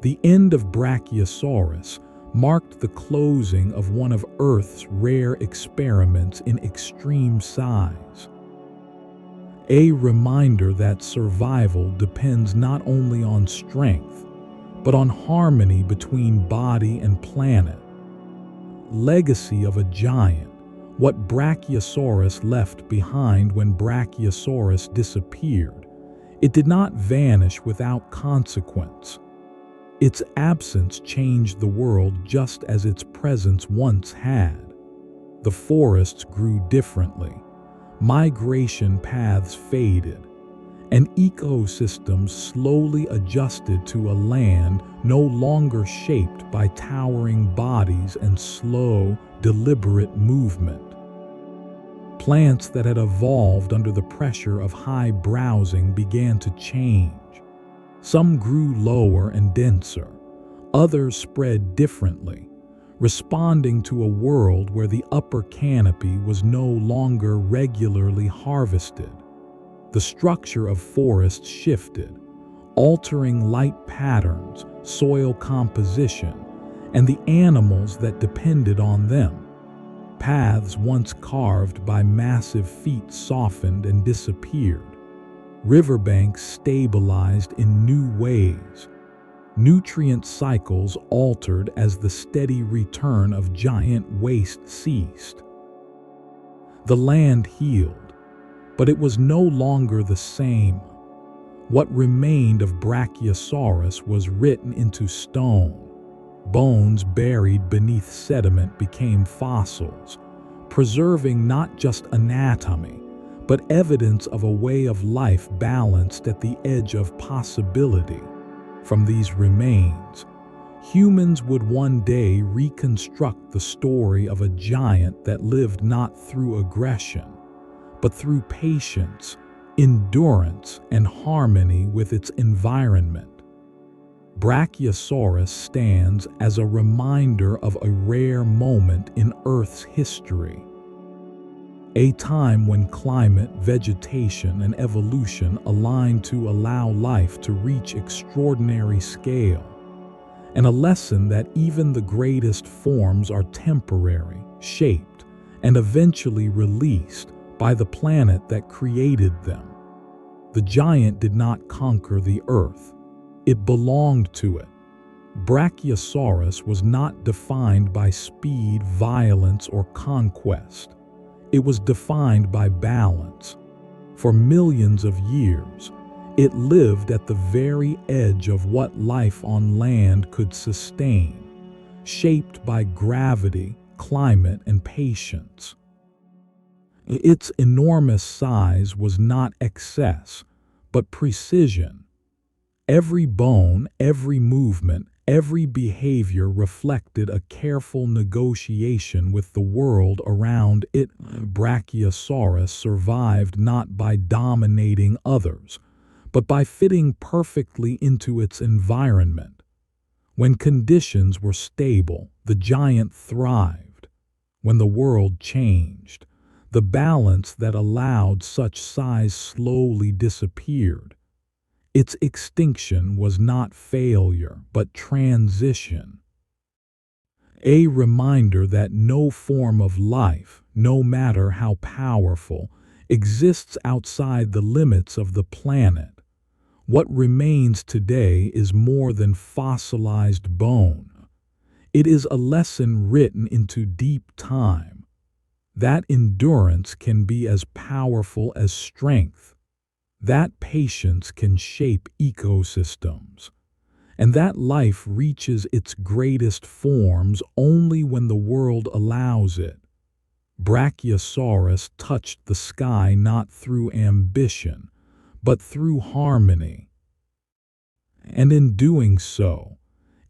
Speaker 1: The end of Brachiosaurus marked the closing of one of Earth's rare experiments in extreme size. A reminder that survival depends not only on strength, but on harmony between body and planet. Legacy of a giant, what Brachiosaurus left behind when Brachiosaurus disappeared. It did not vanish without consequence. Its absence changed the world just as its presence once had. The forests grew differently, migration paths faded, and ecosystems slowly adjusted to a land no longer shaped by towering bodies and slow, deliberate movement. Plants that had evolved under the pressure of high browsing began to change. Some grew lower and denser, others spread differently, responding to a world where the upper canopy was no longer regularly harvested. The structure of forests shifted, altering light patterns, soil composition, and the animals that depended on them. Paths once carved by massive feet softened and disappeared. Riverbanks stabilized in new ways. Nutrient cycles altered as the steady return of giant waste ceased. The land healed, but it was no longer the same. What remained of Brachiosaurus was written into stone. Bones buried beneath sediment became fossils, preserving not just anatomy, but evidence of a way of life balanced at the edge of possibility. From these remains, humans would one day reconstruct the story of a giant that lived not through aggression, but through patience, endurance, and harmony with its environment. Brachiosaurus stands as a reminder of a rare moment in Earth's history. A time when climate, vegetation, and evolution aligned to allow life to reach extraordinary scale, and a lesson that even the greatest forms are temporary, shaped, and eventually released by the planet that created them. The giant did not conquer the Earth. It belonged to it. Brachiosaurus was not defined by speed, violence, or conquest. It was defined by balance. For millions of years, it lived at the very edge of what life on land could sustain, shaped by gravity, climate, and patience. Its enormous size was not excess, but precision. Every bone, every movement, every behavior reflected a careful negotiation with the world around it. Brachiosaurus survived not by dominating others, but by fitting perfectly into its environment. When conditions were stable, the giant thrived. When the world changed, the balance that allowed such size slowly disappeared. Its extinction was not failure, but transition. A reminder that no form of life, no matter how powerful, exists outside the limits of the planet. What remains today is more than fossilized bone. It is a lesson written into deep time. That endurance can be as powerful as strength. That patience can shape ecosystems. And that life reaches its greatest forms only when the world allows it. Brachiosaurus touched the sky not through ambition, but through harmony. And in doing so,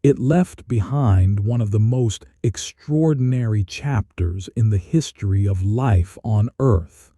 Speaker 1: it left behind one of the most extraordinary chapters in the history of life on Earth.